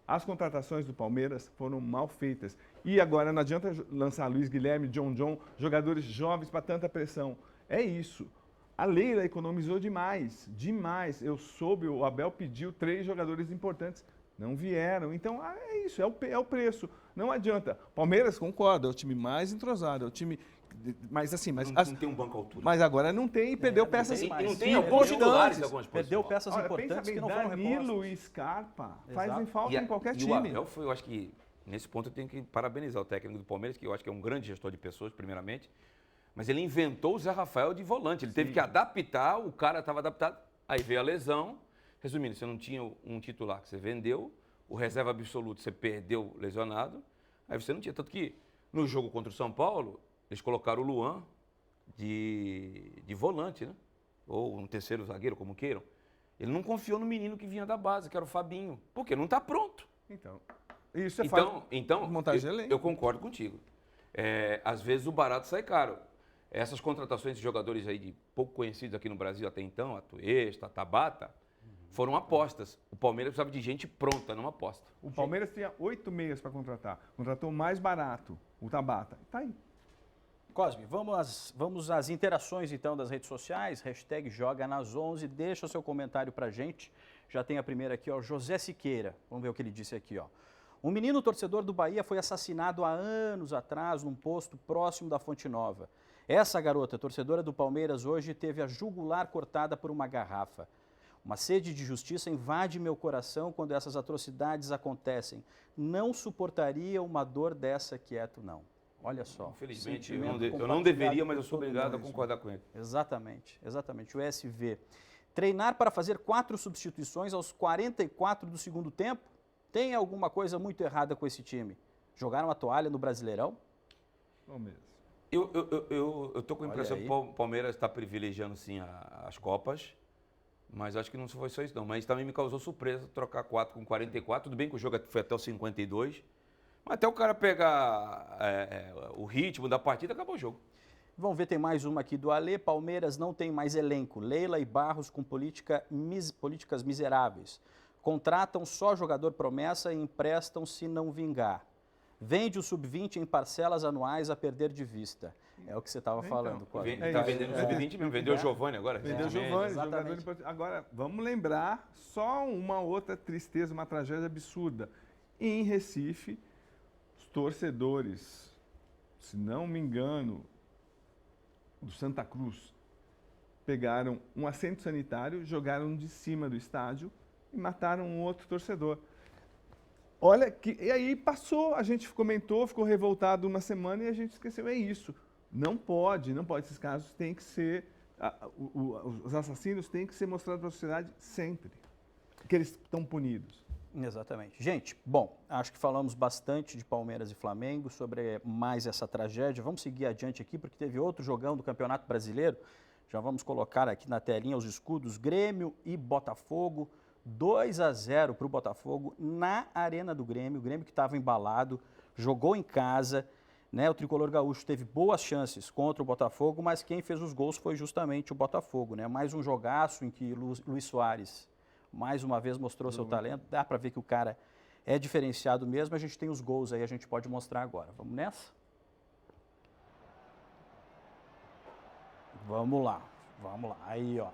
As contratações do Palmeiras foram mal feitas. E agora não adianta lançar Luiz Guilherme, John, jogadores jovens para tanta pressão. É isso. A Leila economizou demais. Eu soube, o Abel pediu 3 jogadores importantes. Não vieram. Então, é isso, é o preço. Não adianta. Palmeiras, concordo, é o time mais entrosado, é o time... Mas assim, Não tem um banco à altura. Mas agora não tem e perdeu peças importantes. Não tem alguns titulares de algumas posições. Perdeu peças importantes que não foram repostas. Danilo e Scarpa fazem falta em qualquer E time. o Abel eu acho que, nesse ponto, eu tenho que parabenizar o técnico do Palmeiras, que eu acho que é um grande gestor de pessoas, primeiramente. Mas ele inventou o Zé Rafael de volante. Ele teve que adaptar, o cara estava adaptado. Aí veio a lesão. Resumindo, você não tinha um titular que você vendeu, o reserva absoluto você perdeu lesionado, aí você não tinha. Tanto que no jogo contra o São Paulo, eles colocaram o Luan de volante, né? Ou um terceiro zagueiro, como queiram. Ele não confiou no menino que vinha da base, que era o Fabinho. Porque não está pronto. Então, isso é então montagem de elenco. Eu concordo contigo. Às vezes o barato sai caro. Essas contratações de jogadores aí de pouco conhecidos aqui no Brasil até então, a Tuesta, a Tabata, foram apostas. O Palmeiras precisava de gente pronta, não aposta. O Palmeiras tinha 8 meias para contratar. Contratou mais barato, o Tabata. Está aí. Cosme, vamos às interações então das redes sociais, #JogaNas11, deixa o seu comentário pra gente. Já tem a primeira aqui, ó, José Siqueira, vamos ver o que ele disse aqui, ó. Um menino torcedor do Bahia foi assassinado há anos atrás num posto próximo da Fonte Nova. Essa garota, torcedora do Palmeiras, hoje teve a jugular cortada por uma garrafa. Uma sede de justiça invade meu coração quando essas atrocidades acontecem. Não suportaria uma dor dessa quieto, não. Olha só. Infelizmente, eu não deveria, mas eu sou obrigado a concordar com ele. Exatamente. O SV. Treinar para fazer 4 substituições aos 44 do segundo tempo? Tem alguma coisa muito errada com esse time? Jogaram a toalha no Brasileirão? Palmeiras. Eu tô com a Olha impressão aí. que o Palmeiras está privilegiando sim as Copas, mas acho que não foi só isso não. Mas também me causou surpresa trocar 4 com 44. Tudo bem que o jogo foi até os 52, mas até o cara pegar o ritmo da partida, acabou o jogo. Vamos ver, tem mais uma aqui do Alê. Palmeiras não tem mais elenco. Leila e Barros com políticas miseráveis. Contratam só jogador promessa e emprestam se não vingar. Vende o sub-20 em parcelas anuais a perder de vista. É o que você estava falando, Cosme. Está isso. vendendo o sub-20 mesmo, vendeu o Giovani agora. Vendeu o recentemente. Giovani, exatamente. jogador importante. Agora, vamos lembrar só uma outra tristeza, uma tragédia absurda. Em Recife, os torcedores, se não me engano, do Santa Cruz, pegaram um assento sanitário, jogaram de cima do estádio e mataram um outro torcedor. Olha, e aí passou, a gente comentou, ficou revoltado uma semana e a gente esqueceu, é isso. Não pode. Esses casos têm que ser, os assassinos têm que ser mostrados para a sociedade sempre, que eles estão punidos. Exatamente. Gente, bom, acho que falamos bastante de Palmeiras e Flamengo, sobre mais essa tragédia. Vamos seguir adiante aqui, porque teve outro jogão do Campeonato Brasileiro. Já vamos colocar aqui na telinha os escudos. Grêmio e Botafogo, 2-0 para o Botafogo na Arena do Grêmio. O Grêmio que estava embalado, jogou em casa, né? O tricolor gaúcho teve boas chances contra o Botafogo, mas quem fez os gols foi justamente o Botafogo, né? Mais um jogaço em que Luiz Soares mais uma vez mostrou seu talento. Dá para ver que o cara é diferenciado mesmo. A gente tem os gols aí, a gente pode mostrar agora. Vamos nessa? Vamos lá. Aí, ó.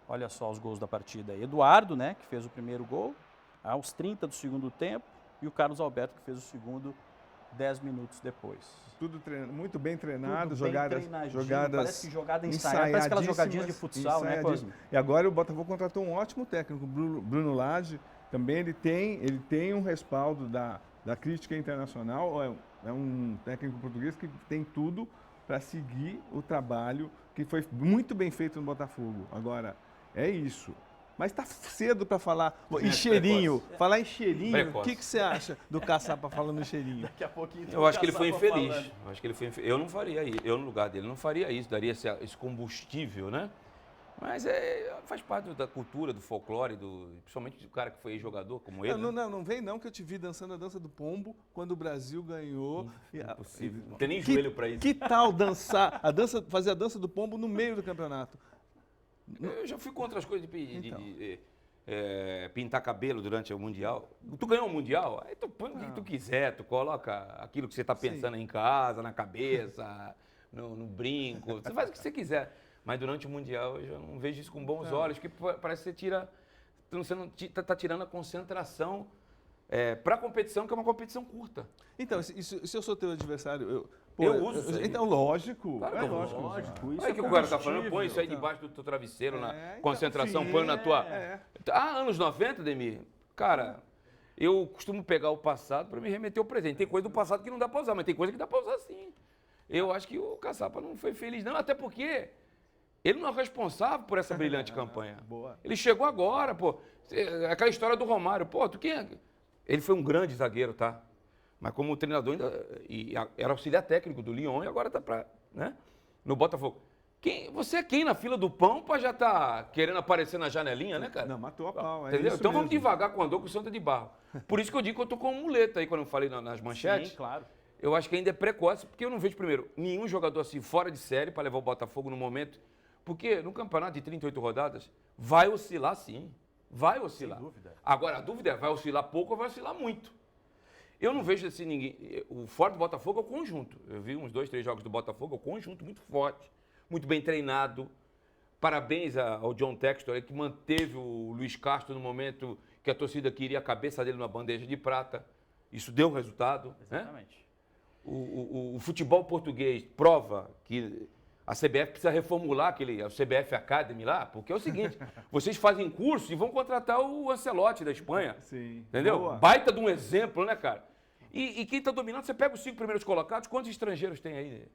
Olha só os gols da partida aí. Eduardo, né, que fez o primeiro gol aos 30 do segundo tempo, e o Carlos Alberto, que fez o segundo 10 minutos depois. Tudo muito bem treinado, Tudo bem jogadas parece que jogada ensaiada, parece aquelas jogadinhas de futsal, né, Cosme? E agora o Botafogo contratou um ótimo técnico, Bruno Lage. Também ele tem um respaldo da crítica internacional. É um técnico português que tem tudo para seguir o trabalho que foi muito bem feito no Botafogo. Agora, é isso. Mas está cedo para falar em cheirinho. Falar em cheirinho, o que você acha do Caçapa falando em cheirinho? Daqui a pouquinho Eu acho que ele foi infeliz. Eu não faria isso. Eu, no lugar dele, não faria isso. Daria esse combustível, né? Mas faz parte da cultura, do folclore, principalmente do cara que foi jogador como ele. Não vem não, que eu te vi dançando a dança do pombo quando o Brasil ganhou. Impossível. Não tem nem joelho para isso. Que tal fazer a dança do pombo no meio do campeonato? Eu já fui contra as coisas de pintar cabelo durante o Mundial. Tu ganhou o Mundial, aí tu põe o que tu quiser, tu coloca aquilo que você está pensando em casa, na cabeça, no brinco, você faz o que você quiser. Mas durante o Mundial eu já não vejo isso com bons olhos, porque parece que você está tirando a concentração para a competição, que é uma competição curta. Então, se eu sou teu adversário, eu uso isso aí. Então, lógico. Claro que eu uso. Lógico, isso Olha é o que o cara está falando, combustível. põe isso aí debaixo do teu travesseiro, na então, concentração, sim, põe na tua... é. Anos 90, Demir, cara, eu costumo pegar o passado para me remeter ao presente. Tem coisa do passado que não dá para usar, mas tem coisa que dá para usar sim. Eu acho que o Caçapa não foi feliz não, até porque ele não é responsável por essa brilhante campanha. Boa. Ele chegou agora, pô. Aquela história do Romário, pô, tu quem é? Ele foi um grande zagueiro, tá? Mas como treinador ainda era auxiliar técnico do Lyon e agora tá no Botafogo. Você é quem na fila do pão para já tá querendo aparecer na janelinha, né, cara? Não, matou a pau. Entendeu? Isso Então vamos mesmo. devagar com o andor, com o Santa de barro. Por isso que eu digo que eu tô com muleta aí, quando eu falei nas manchetes. Sim, claro. Eu acho que ainda é precoce, porque eu não vejo, primeiro, nenhum jogador assim fora de série para levar o Botafogo no momento. Porque no campeonato de 38 rodadas, vai oscilar sim. Vai oscilar. Sem dúvida. Agora, a dúvida é, vai oscilar pouco ou vai oscilar muito? Eu não vejo assim ninguém... O forte do Botafogo é o conjunto. Eu vi uns 2, 3 jogos do Botafogo, é o conjunto muito forte, muito bem treinado. Parabéns ao John Textor, que manteve o Luiz Castro no momento que a torcida queria a cabeça dele numa bandeja de prata. Isso deu resultado. Exatamente. Né? O futebol português prova que a CBF precisa reformular o CBF Academy lá, porque é o seguinte, vocês fazem curso e vão contratar o Ancelotti da Espanha. Sim. Entendeu? Boa. Baita de um exemplo, né, cara? E quem está dominando, você pega os 5 primeiros colocados, quantos estrangeiros tem aí?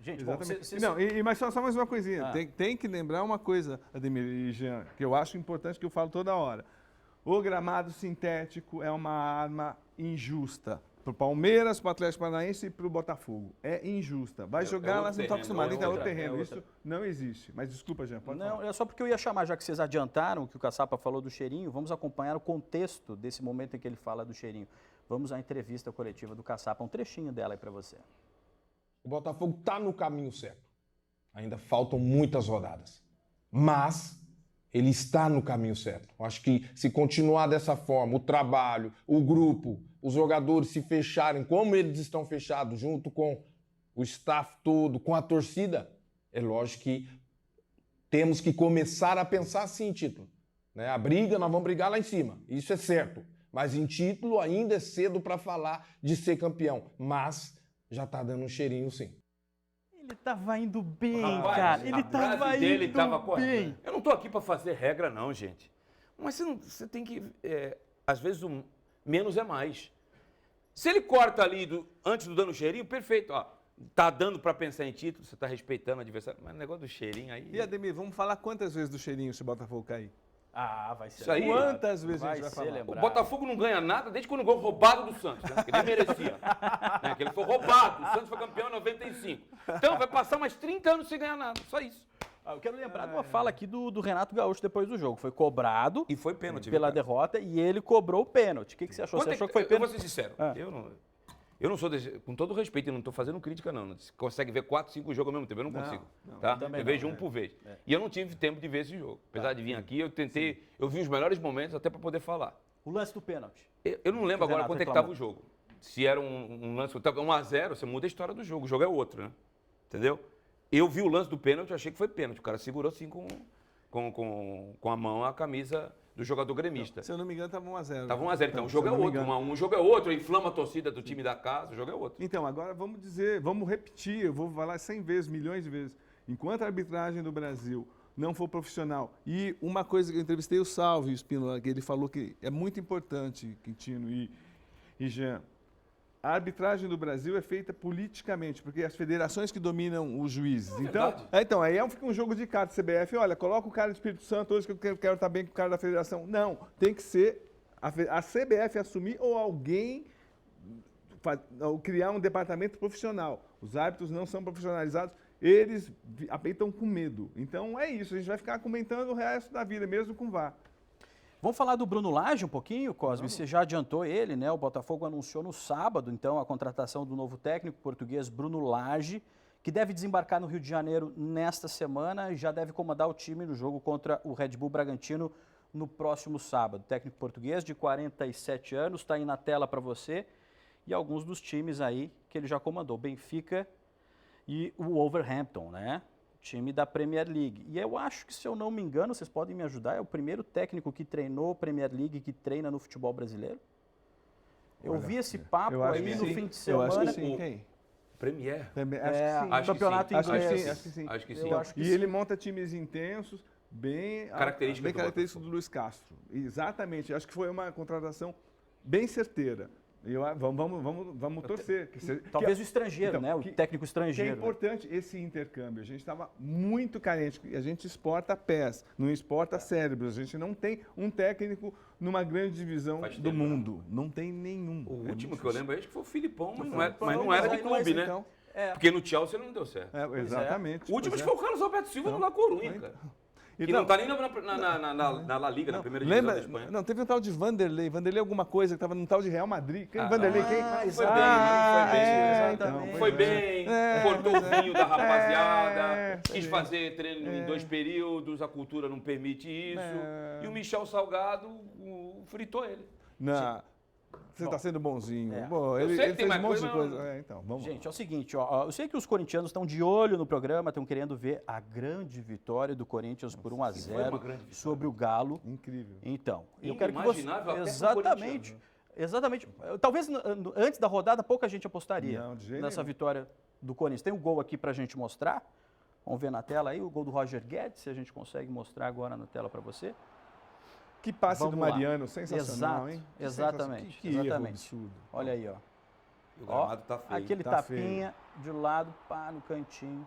Gente, bom, Exatamente. Não, mas só mais uma coisinha. Ah. Tem que lembrar uma coisa, Ademir e Jean, que eu acho importante, que eu falo toda hora. O gramado sintético é uma arma injusta. Para o Palmeiras, para o Atlético Paranaense e para o Botafogo. É injusta. Vai jogar, outro elas não estão terreno, acostumadas. Então, é outro outra, terreno. é outra. Isso não existe. Mas desculpa, Jean, pode Não, falar. é só porque eu ia chamar, já que vocês adiantaram que o Caçapa falou do cheirinho, vamos acompanhar o contexto desse momento em que ele fala do cheirinho. Vamos à entrevista coletiva do Caçapa, um trechinho dela aí para você. O Botafogo está no caminho certo. Ainda faltam muitas rodadas. Mas ele está no caminho certo. Acho que se continuar dessa forma, o trabalho, o grupo, os jogadores se fecharem como eles estão fechados, junto com o staff todo, com a torcida, é lógico que temos que começar a pensar sim em título. Né? A briga, nós vamos brigar lá em cima, isso é certo. Mas em título ainda é cedo para falar de ser campeão. Mas já está dando um cheirinho sim. Ele tava indo bem, Rapaz, cara. a Ele tava frase dele indo tava bem. correta. Eu não tô aqui para fazer regra, não, gente. Mas você tem que. Às vezes, o menos é mais. Se ele corta ali antes do dando cheirinho, perfeito. Ó, tá dando para pensar em título, você tá respeitando o adversário. Mas o negócio do cheirinho aí. E, Ademir, vamos falar quantas vezes do cheirinho se o Botafogo cair? Ah, vai ser Isso aí- lembrado. Quantas vezes a gente vai ser falar? O lembrado. Botafogo não ganha nada desde quando ganhou roubado do Santos, né? Que nem merecia. Né? Que ele foi roubado. O Santos foi campeão em 95. Então vai passar mais 30 anos sem ganhar nada. Só isso. Eu quero lembrar de uma fala aqui do Renato Gaúcho depois do jogo. Foi cobrado E foi pênalti. pela viu, cara? derrota e ele cobrou o pênalti. O que você achou? Quanto Você é achou que foi Eu vou pênalti? ser sincero. Ah. Eu não sou com todo respeito, eu não estou fazendo crítica, não. Você consegue ver 4, 5 jogos ao mesmo tempo? Eu não consigo. Tá? também Eu vejo não, um por vez. E eu não tive tempo de ver esse jogo. Apesar de vir aqui, eu tentei. Eu vi os melhores momentos até para poder falar. O lance do pênalti. Eu não lembro agora Renato quanto é que reclamou. estava o jogo. Se era um lance, 1x0, você muda a história do jogo. O jogo é outro, né? Entendeu? Eu vi o lance do pênalti, achei que foi pênalti. O cara segurou assim com a mão a camisa do jogador gremista. Se eu não me engano, estava 1x0. Tava 1x0, então o Se jogo eu é não me outro. engano. Um jogo é outro, inflama a torcida do time da casa, o jogo é outro. Então, agora vamos dizer, vamos repetir, eu vou falar 100 vezes, milhões de vezes. Enquanto a arbitragem do Brasil não for profissional, e uma coisa que eu entrevistei o Salve, o Espínola, que ele falou que é muito importante, Quintino e Jean, a arbitragem do Brasil é feita politicamente, porque as federações que dominam os juízes. verdade. Então, aí fica um jogo de cartas, CBF, olha, coloca o cara do Espírito Santo hoje que eu quero estar bem com o cara da federação. Não, tem que ser a CBF assumir ou alguém ou criar um departamento profissional. Os árbitros não são profissionalizados, eles estão com medo. Então é isso, a gente vai ficar comentando o resto da vida, mesmo com VAR. Vamos falar do Bruno Lage um pouquinho, Cosme? Você já adiantou ele, né? O Botafogo anunciou no sábado, então, a contratação do novo técnico português Bruno Lage, que deve desembarcar no Rio de Janeiro nesta semana e já deve comandar o time no jogo contra o Red Bull Bragantino no próximo sábado. Técnico português de 47 anos, está aí na tela para você. E alguns dos times aí que ele já comandou, Benfica e o Wolverhampton, né? Time da Premier League. E eu acho que, se eu não me engano, vocês podem me ajudar, é o primeiro técnico que treinou Premier League, que treina no futebol brasileiro. Eu vi esse papo eu acho aí que no sim. fim de Eu acho semana. que sim, quem? Premier? Também, É, acho que sim. Acho que campeonato sim. inglês. Acho que sim. Acho que Eu sim. acho que E sim. ele monta times intensos, bem Característica do característico do Luiz Castro. Exatamente. Acho que foi uma contratação bem certeira. Vamos torcer. Talvez o estrangeiro, então, né? O técnico Que é estrangeiro. né? importante esse intercâmbio. A gente estava muito carente. A gente exporta pés, não exporta cérebros. A gente não tem um técnico numa grande divisão Faz do tempo, mundo. Não tem nenhum. O É último muito que eu lembro, acho que foi o Filipão, mas não era mas de aí clube, né? então. É. Porque no Chelsea não deu certo. Exatamente. O último pois acho que foi o Carlos Alberto Silva no La Coruña, cara. Que Então, não tá nem na La Liga, na primeira divisão da Espanha. Não, teve um tal de Vanderlei alguma coisa, que estava no tal de Real Madrid. Vanderlei, quem? Foi bem, exatamente. Foi bem, cortou o vinho da rapaziada, quis fazer treino em 2 períodos, a cultura não permite isso. E o Michel Salgado fritou ele. Não, você está sendo bonzinho. É. Bom, Eu ele sei que tem fez um mais monte de coisa, coisa. mas- Então, vamos Gente, é o seguinte, ó, eu sei que os corintianos estão de olho no programa, estão querendo ver a grande vitória do Corinthians por 1 a 0 uma grande vitória. sobre o Galo. Incrível. Então, eu quero que você... Inimaginável até pro Exatamente. Exatamente. Talvez antes da rodada pouca gente apostaria Não, de jeito nessa nenhum. vitória do Corinthians. Tem um gol aqui pra gente mostrar. Vamos ver na tela aí o gol do Roger Guedes, se a gente consegue mostrar agora na tela para você. Que passe Vamos do lá. Mariano, sensacional, Exato, hein? Que exatamente, sensacional. Que erro exatamente. absurdo. Olha aí, ó. E o gramado tá feio. Aquele Tá tapinha de lado, pá, no cantinho.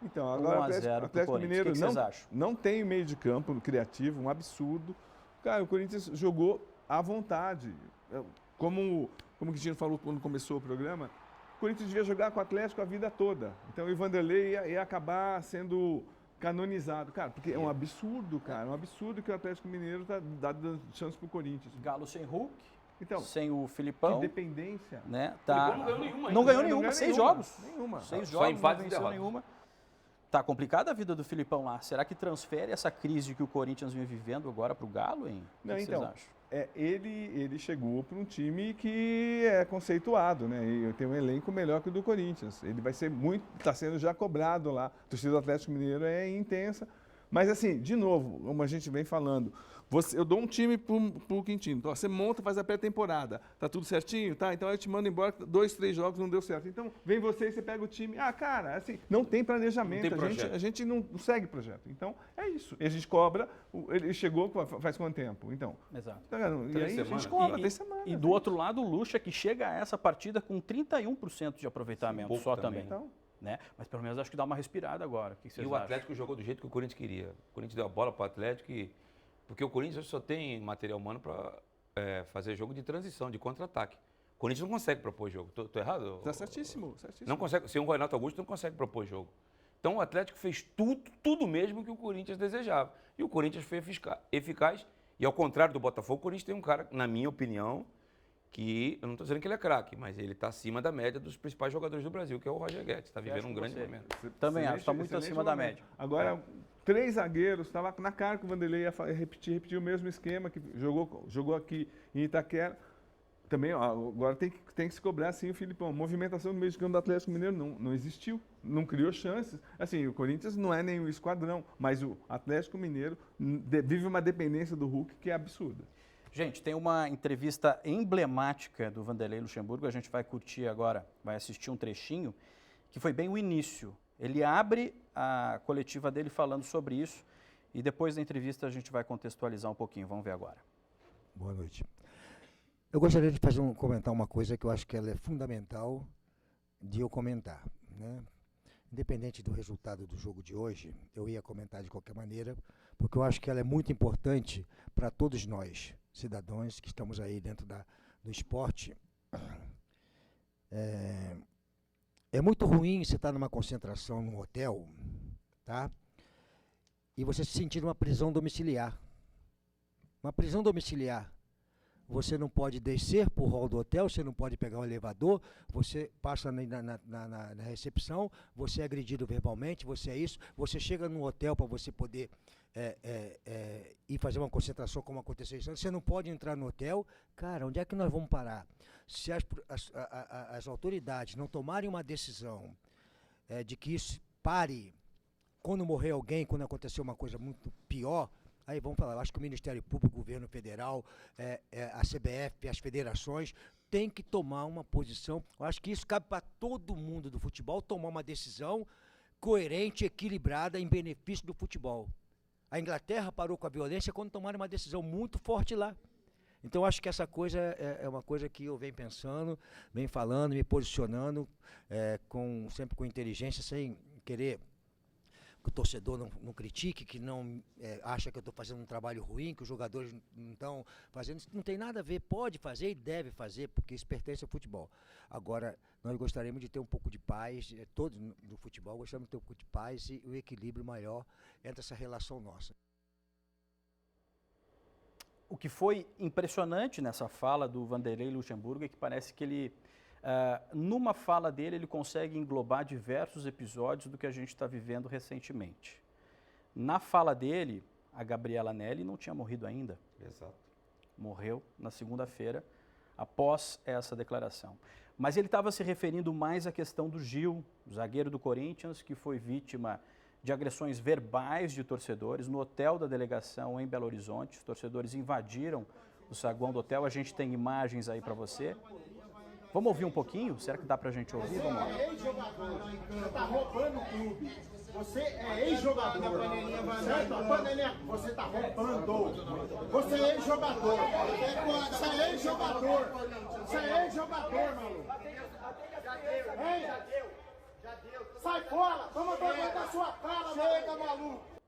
Então, agora 1 a 0 o pro Atlético Corinthians. Mineiro O que vocês acham? não tem meio de campo criativo, um absurdo. Cara, o Corinthians jogou à vontade. Como o Quintino falou quando começou o programa, o Corinthians devia jogar com o Atlético a vida toda. Então o Vanderlei ia acabar sendo canonizado. Cara, porque é um absurdo, cara. É um absurdo que o Atlético Mineiro está dando chance pro Corinthians. Galo sem Hulk, Então, sem o que Filipão. dependência. Né? O Tá... Filipão não ganhou nenhuma Não ainda. ganhou nenhuma, 6 nenhuma. jogos. Nenhuma. 6 Só jogos, empates não e venceu derrotas. nenhuma. Tá complicada a vida do Filipão lá. Será que transfere essa crise que o Corinthians vem vivendo agora pro Galo, hein? Não, o que então, vocês acham? ele chegou para um time que é conceituado, né? E tem um elenco melhor que o do Corinthians. Ele vai ser está sendo já cobrado lá. A torcida do Atlético Mineiro é intensa. Mas assim, de novo, como a gente vem falando, eu dou um time pro Quintino. Então, você monta, faz a pré-temporada. Tá tudo certinho? Tá? Então eu te mando embora, 2, 3 jogos não deu certo. Então, vem você e você pega o time. Ah, cara, assim, não tem planejamento. Não tem a gente não segue projeto. Então, é isso. E a gente cobra. Ele chegou faz quanto tempo? Então. Exato. Tá vendo? E 3 aí a semanas. gente cobra, 3 semanas. E do outro lado, o Lucha, que chega a essa partida com 31% de aproveitamento pouco só também. também. Então, Né? Mas pelo menos acho que dá uma respirada agora. O que E vocês o acham? Atlético jogou do jeito que o Corinthians queria. O Corinthians deu a bola para o Atlético porque o Corinthians só tem material humano para fazer jogo de transição, de contra-ataque. O Corinthians não consegue propor jogo. Tô errado? tá certíssimo. Não consegue. Sem o Renato Augusto não consegue propor jogo. Então o Atlético fez tudo mesmo que o Corinthians desejava. E o Corinthians foi eficaz. E ao contrário do Botafogo, o Corinthians tem um cara, na minha opinião, que eu não estou dizendo que ele é craque, mas ele está acima da média dos principais jogadores do Brasil, que é o Roger Guedes. Está vivendo um grande momento. Também acho, Excelente- está muito excelente acima da momento. média. Agora, 3 zagueiros, estava na cara que o Vanderlei ia repetir o mesmo esquema que jogou aqui em Itaquera. Também, ó, agora tem que se cobrar sim o Filipão. Movimentação no meio de campo do Atlético Mineiro não existiu, não criou chances. Assim, o Corinthians não é nenhum esquadrão, mas o Atlético Mineiro vive uma dependência do Hulk que é absurda. Gente, tem uma entrevista emblemática do Vanderlei Luxemburgo, a gente vai curtir agora, vai assistir um trechinho, que foi bem o início. Ele abre a coletiva dele falando sobre isso e depois da entrevista a gente vai contextualizar um pouquinho. Vamos ver agora. Boa noite. Eu gostaria de comentar uma coisa que eu acho que ela é fundamental de eu comentar, né? Independente do resultado do jogo de hoje, eu ia comentar de qualquer maneira, porque eu acho que ela é muito importante para todos nós, cidadãos que estamos aí dentro do esporte. É muito ruim você estar numa concentração num hotel, tá? E você se sentir numa prisão domiciliar. Uma prisão domiciliar. Você não pode descer para o hall do hotel, você não pode pegar o elevador, você passa na recepção, você é agredido verbalmente, você é isso, você chega no hotel para você poder ir fazer uma concentração como aconteceu isso, você não pode entrar no hotel. Cara, onde é que nós vamos parar? Se as autoridades não tomarem uma decisão de que isso pare quando morrer alguém, quando acontecer uma coisa muito pior, aí vamos falar, eu acho que o Ministério Público, o Governo Federal, a CBF, as federações, tem que tomar uma posição. Eu acho que isso cabe para todo mundo do futebol, tomar uma decisão coerente, equilibrada, em benefício do futebol. A Inglaterra parou com a violência quando tomaram uma decisão muito forte lá. Então, eu acho que essa coisa é uma coisa que eu venho pensando, venho falando, me posicionando, sempre com inteligência, sem querer que o torcedor não critique, que não acha que eu estou fazendo um trabalho ruim, que os jogadores não estão fazendo. Isso não tem nada a ver, pode fazer e deve fazer, porque isso pertence ao futebol. Agora, nós gostaríamos de ter um pouco de paz, todos no futebol gostamos de ter um pouco de paz e um equilíbrio maior entre essa relação nossa. O que foi impressionante nessa fala do Vanderlei Luxemburgo é que parece que ele, numa fala dele, ele consegue englobar diversos episódios do que a gente está vivendo recentemente. Na fala dele, a Gabriela Nelly não tinha morrido ainda. Exato. Morreu na segunda-feira, após essa declaração. Mas ele estava se referindo mais à questão do Gil, zagueiro do Corinthians, que foi vítima de agressões verbais de torcedores no hotel da delegação em Belo Horizonte. Os torcedores invadiram o saguão do hotel. A gente tem imagens aí para você. Vamos ouvir um pouquinho? Será que dá pra gente ouvir? Vamos lá. Você é ex-jogador, você tá roubando o clube. Você é ex-jogador, certo? A panelinha, você tá roubando. Você é ex-jogador. Você é ex-jogador. Você é é jogador, maluco. Hein? Sai fora, vamos vergonha da sua cara, chega, maluco.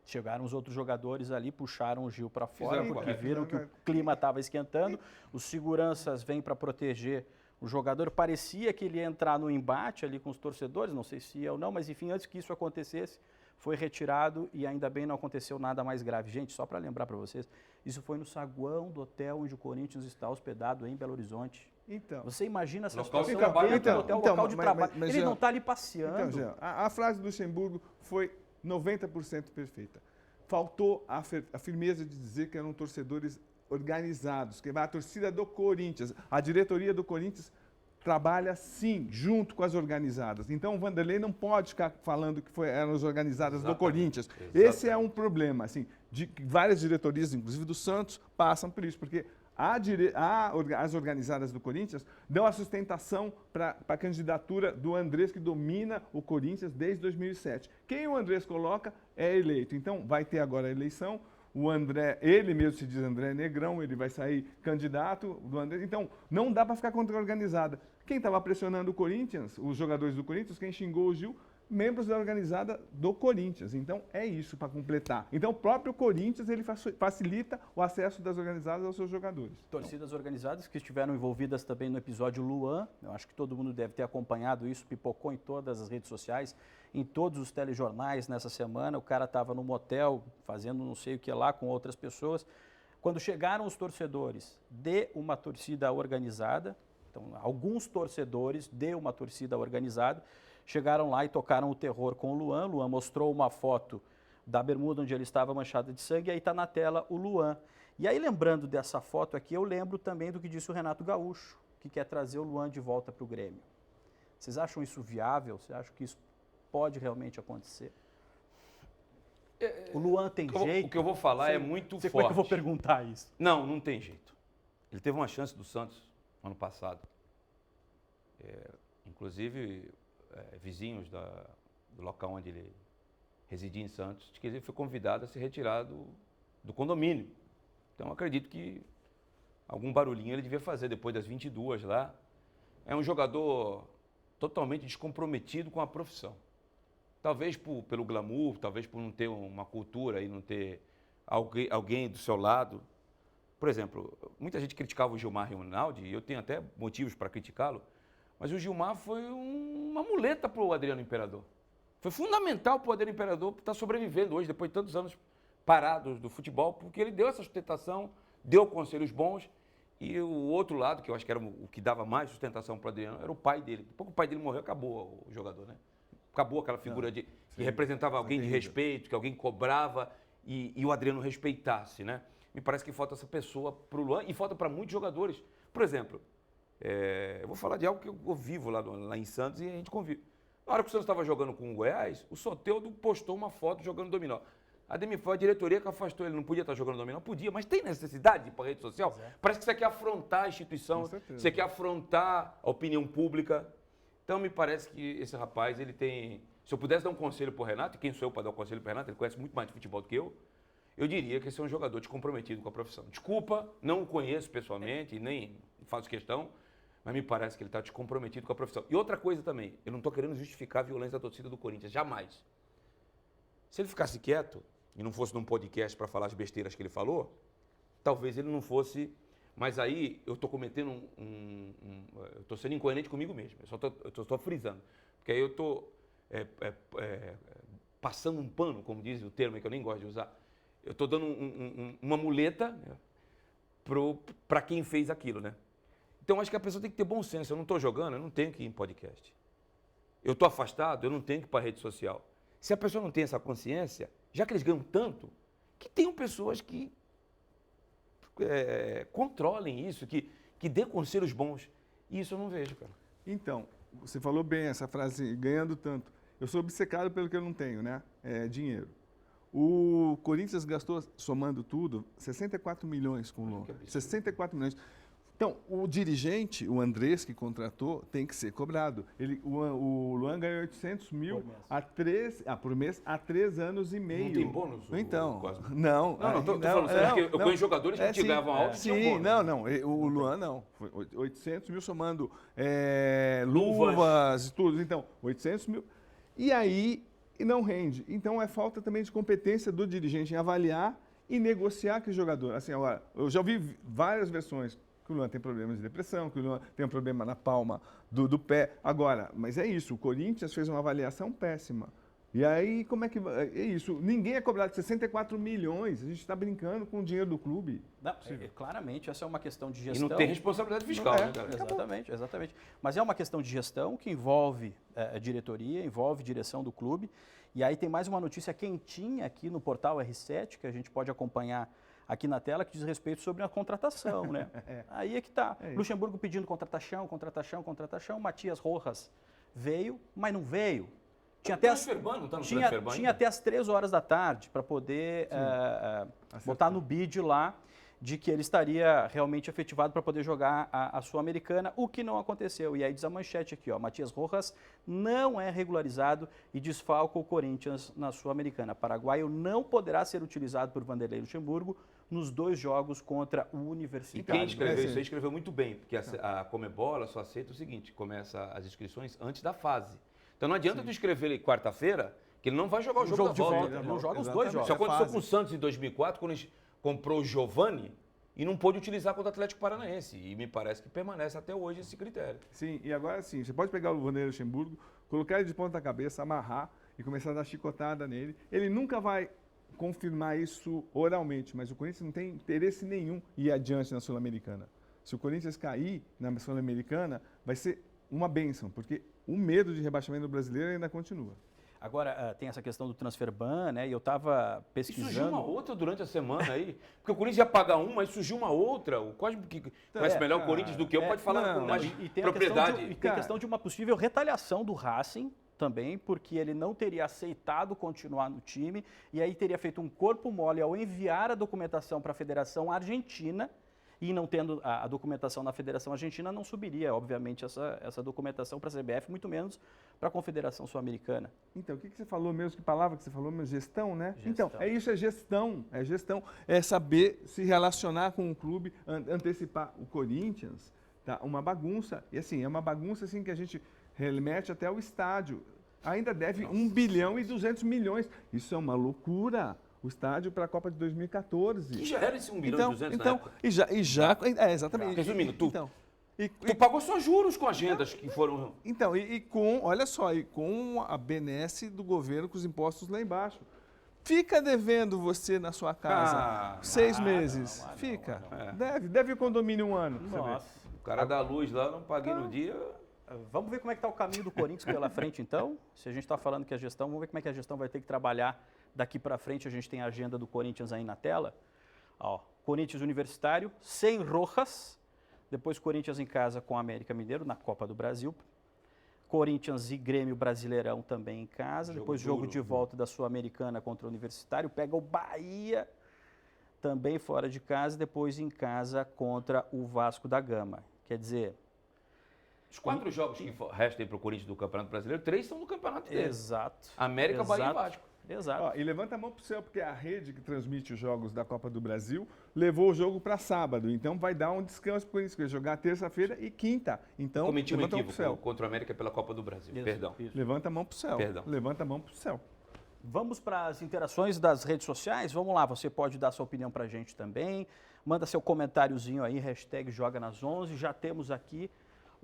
Chegaram os outros jogadores ali, puxaram o Gil para fora, Fizeram porque correto. viram que o clima estava esquentando. Os seguranças vêm para proteger o jogador. Parecia que ele ia entrar no embate ali com os torcedores, não sei se ia ou não, mas enfim, antes que isso acontecesse, foi retirado e ainda bem não aconteceu nada mais grave. Gente, só para lembrar para vocês, isso foi no saguão do hotel onde o Corinthians está hospedado em Belo Horizonte. Então, Você imagina essa Local de situação trabalho. dentro do hotel, local de trabalho. mas Ele Jean, não está ali passeando. então, Jean, a frase do Luxemburgo foi 90% perfeita. Faltou a firmeza de dizer que eram torcedores organizados, que a torcida do Corinthians, a diretoria do Corinthians trabalha sim, junto com as organizadas. Então o Vanderlei não pode ficar falando que eram as organizadas do Corinthians. Esse é um problema, assim, de que várias diretorias, inclusive do Santos, passam por isso, porque as organizadas do Corinthians dão a sustentação para a candidatura do Andrés, que domina o Corinthians desde 2007. Quem o Andrés coloca é eleito. Então, vai ter agora a eleição. O André, ele mesmo se diz André Negrão, ele vai sair candidato do Andrés. Então, não dá para ficar contra a organizada. Quem estava pressionando o Corinthians, os jogadores do Corinthians, quem xingou o Gil, membros da organizada do Corinthians. Então, é isso para completar. Então, o próprio Corinthians ele facilita o acesso das organizadas aos seus jogadores. Torcidas organizadas que estiveram envolvidas também no episódio Luan. Eu acho que todo mundo deve ter acompanhado isso, pipocou em todas as redes sociais, em todos os telejornais nessa semana. O cara estava no motel fazendo não sei o que lá com outras pessoas. Quando chegaram os torcedores de uma torcida organizada, então alguns torcedores de uma torcida organizada, chegaram lá e tocaram o terror com o Luan. Luan mostrou uma foto da bermuda onde ele estava manchada de sangue, e aí está na tela o Luan. E aí, lembrando dessa foto aqui, eu lembro também do que disse o Renato Gaúcho, que quer trazer o Luan de volta para o Grêmio. Vocês acham isso viável? Vocês acham que isso pode realmente acontecer? O Luan tem jeito? O que eu vou falar é muito forte. Como é que eu vou perguntar isso? Não, não tem jeito. Ele teve uma chance do Santos ano passado. Inclusive, vizinhos do local onde ele residia em Santos, de que ele foi convidado a se retirar do condomínio. Então, acredito que algum barulhinho ele devia fazer depois das 22 lá. É um jogador totalmente descomprometido com a profissão. Talvez pelo glamour, talvez por não ter uma cultura e não ter alguém do seu lado. Por exemplo, muita gente criticava o Gilmar Rinaldi, e eu tenho até motivos para criticá-lo, mas o Gilmar foi uma muleta para o Adriano Imperador. Foi fundamental para o Adriano Imperador estar sobrevivendo hoje, depois de tantos anos parados do futebol, porque ele deu essa sustentação, deu conselhos bons, e o outro lado, que eu acho que era o que dava mais sustentação para o Adriano, era o pai dele. Depois que o pai dele morreu, acabou o jogador, né? Acabou aquela figura que representava alguém de respeito, que alguém cobrava e o Adriano respeitasse, né? Me parece que falta essa pessoa para o Luan e falta para muitos jogadores. Por exemplo, eu vou falar de algo que eu vivo lá em Santos e a gente convive. Na hora que o Santos estava jogando com o Goiás, o Soteldo postou uma foto jogando dominó. Foi a diretoria que afastou ele, não podia estar jogando dominó? Podia, mas tem necessidade de ir para a rede social? Parece que você quer afrontar a instituição, você quer afrontar a opinião pública. Então, me parece que esse rapaz, ele tem... Se eu pudesse dar um conselho para o Renato, e quem sou eu para dar um conselho para o Renato, ele conhece muito mais de futebol do que eu diria que esse é um jogador descomprometido com a profissão. Desculpa, não o conheço pessoalmente, nem faço questão, mas me parece que ele está descomprometido com a profissão. E outra coisa também, eu não estou querendo justificar a violência da torcida do Corinthians, jamais. Se ele ficasse quieto e não fosse num podcast para falar as besteiras que ele falou, talvez ele não fosse... Mas aí eu estou cometendo eu estou sendo incoerente comigo mesmo, eu estou frisando. Porque aí eu estou passando um pano, como diz o termo que eu nem gosto de usar. Eu estou dando uma muleta, né, para quem fez aquilo, né? Então acho que a pessoa tem que ter bom senso. Eu não estou jogando, eu não tenho que ir em podcast. Eu estou afastado, eu não tenho que ir para a rede social. Se a pessoa não tem essa consciência, já que eles ganham tanto, que tenham pessoas que controlem isso, que dê conselhos bons. E isso eu não vejo, cara. Então, você falou bem essa frase, ganhando tanto. Eu sou obcecado pelo que eu não tenho, né? dinheiro. O Corinthians gastou, somando tudo, 64 milhões com o Lomba. 64 milhões. Então, o dirigente, o Andrés, que contratou, tem que ser cobrado. O Luan ganha 800 mil por mês há 3 anos e meio. Não tem bônus? Então, Cosme? não. Não, tô falando sério, porque eu conheço jogadores que chegavam alto e tinham Sim, bônus. o Luan não. Foi 800 mil somando luvas e tudo. Então, 800 mil. E aí, não rende. Então, é falta também de competência do dirigente em avaliar e negociar com o jogador. Assim, agora, eu já ouvi várias versões que o Luan tem problemas de depressão, que o Luan tem um problema na palma do pé. Agora, mas é isso, o Corinthians fez uma avaliação péssima. E aí, como é que... É isso, ninguém é cobrado de 64 milhões, a gente está brincando com o dinheiro do clube. Não, claramente, essa é uma questão de gestão. E não tem responsabilidade fiscal, né, cara? Exatamente. Mas é uma questão de gestão que envolve a diretoria, envolve direção do clube. E aí tem mais uma notícia quentinha aqui no portal R7, que a gente pode acompanhar aqui na tela, que diz respeito sobre a contratação, né? Aí é que tá. Luxemburgo pedindo contratação. Matias Rojas veio, mas não veio. Tinha até as 3 horas da tarde para poder botar no bid lá de que ele estaria realmente efetivado para poder jogar a Sul-Americana, o que não aconteceu. E aí diz a manchete aqui, ó, Matias Rojas não é regularizado e desfalca o Corinthians na Sul-Americana. Paraguaio não poderá ser utilizado por Vanderlei Luxemburgo nos 2 jogos contra o E Universitário. quem escreveu isso aí escreveu muito bem, porque a Comebol só aceita o seguinte, começa as inscrições antes da fase. Então não adianta tu escrever ele quarta-feira, que ele não vai jogar o jogo da volta. Ele não joga os 2 jogos. Isso aconteceu com o Santos em 2004, quando ele comprou o Giovani e não pôde utilizar contra o Atlético Paranaense. E me parece que permanece até hoje esse critério. Sim, e agora sim, você pode pegar o Vanderlei Luxemburgo, colocar ele de ponta cabeça, amarrar e começar a dar chicotada nele. Ele nunca vai confirmar isso oralmente, mas o Corinthians não tem interesse nenhum em ir adiante na Sul-Americana. Se o Corinthians cair na Sul-Americana, vai ser uma bênção, porque o medo de rebaixamento do brasileiro ainda continua. Agora, tem essa questão do transfer ban, né? E eu estava E pesquisando... surgiu uma outra durante a semana aí, porque o Corinthians ia pagar uma, mas surgiu uma outra. O Cosme, que conhece melhor o Corinthians do que eu, pode falar com mais propriedade. E tem a questão de uma possível retaliação do Racing também, porque ele não teria aceitado continuar no time e aí teria feito um corpo mole ao enviar a documentação para a Federação Argentina e não tendo a documentação na Federação Argentina, não subiria, obviamente, essa documentação para a CBF, muito menos para a Confederação Sul-Americana. Então, o que você falou mesmo? Que palavra que você falou mesmo? Gestão, né? Gestão. Então, é gestão. É gestão. É saber se relacionar com o clube, antecipar o Corinthians, tá? Uma bagunça. E assim, é uma bagunça assim, que a gente remete até o estádio. Ainda deve 1 bilhão e 200 milhões. Isso é uma loucura. O estádio para a Copa de 2014. Que já era esse 1 bilhão e 200 na época. Exatamente. Resumindo, tu Tu pagou só juros com agendas que foram... Então, olha só, com a benesse do governo com os impostos lá embaixo. Fica devendo você na sua casa 6 meses. Fica. Deve o condomínio 1 ano. Nossa. O cara da luz lá, eu não paguei no dia... Vamos ver como é que está o caminho do Corinthians pela frente, então. Se a gente está falando que a gestão, vamos ver como é que a gestão vai ter que trabalhar daqui para frente. A gente tem a agenda do Corinthians aí na tela. Ó, Corinthians Universitário, sem Rojas. Depois Corinthians em casa com o América Mineiro, na Copa do Brasil. Corinthians e Grêmio Brasileirão também em casa. Depois jogo de volta da Sul-Americana contra o Universitário. Pega o Bahia, também fora de casa. Depois em casa contra o Vasco da Gama. Quer dizer... Os 4 jogos que restam para o Corinthians do Campeonato Brasileiro, 3 são do campeonato dele. Exato. América, Bahia e Vasco. Exato. Ó, e levanta a mão pro céu, porque a rede que transmite os jogos da Copa do Brasil levou o jogo para sábado. Então vai dar um descanso para o Corinthians, que vai jogar terça-feira e quinta. Então, cometi um levanta a mão pro céu. equívoco contra o América pela Copa do Brasil. Isso, Perdão. isso. Levanta a mão pro céu. Perdão. Levanta a mão pro céu. Vamos para as interações das redes sociais? Vamos lá, você pode dar sua opinião para a gente também. Manda seu comentáriozinho aí, #JogaNas11. Já temos aqui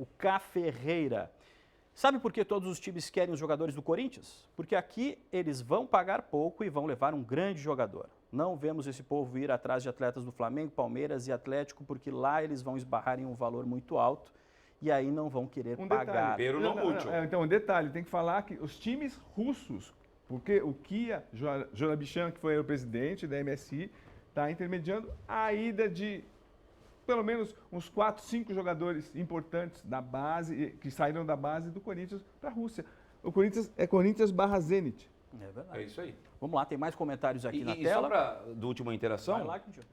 o K. Ferreira. Sabe por que todos os times querem os jogadores do Corinthians? Porque aqui eles vão pagar pouco e vão levar um grande jogador. Não vemos esse povo ir atrás de atletas do Flamengo, Palmeiras e Atlético, porque lá eles vão esbarrar em um valor muito alto e aí não vão querer pagar. Pero não útil. Então, um detalhe, tem que falar que os times russos, porque o Kia Jorabichan, que foi o presidente da MSI, está intermediando a ida de pelo menos uns 4, 5 jogadores importantes da base, que saíram da base do Corinthians para a Rússia. O Corinthians é Corinthians / Zenit. É verdade. É isso aí. Vamos lá, tem mais comentários aqui na E tela. só para do última interação, Vai lá, Quintino.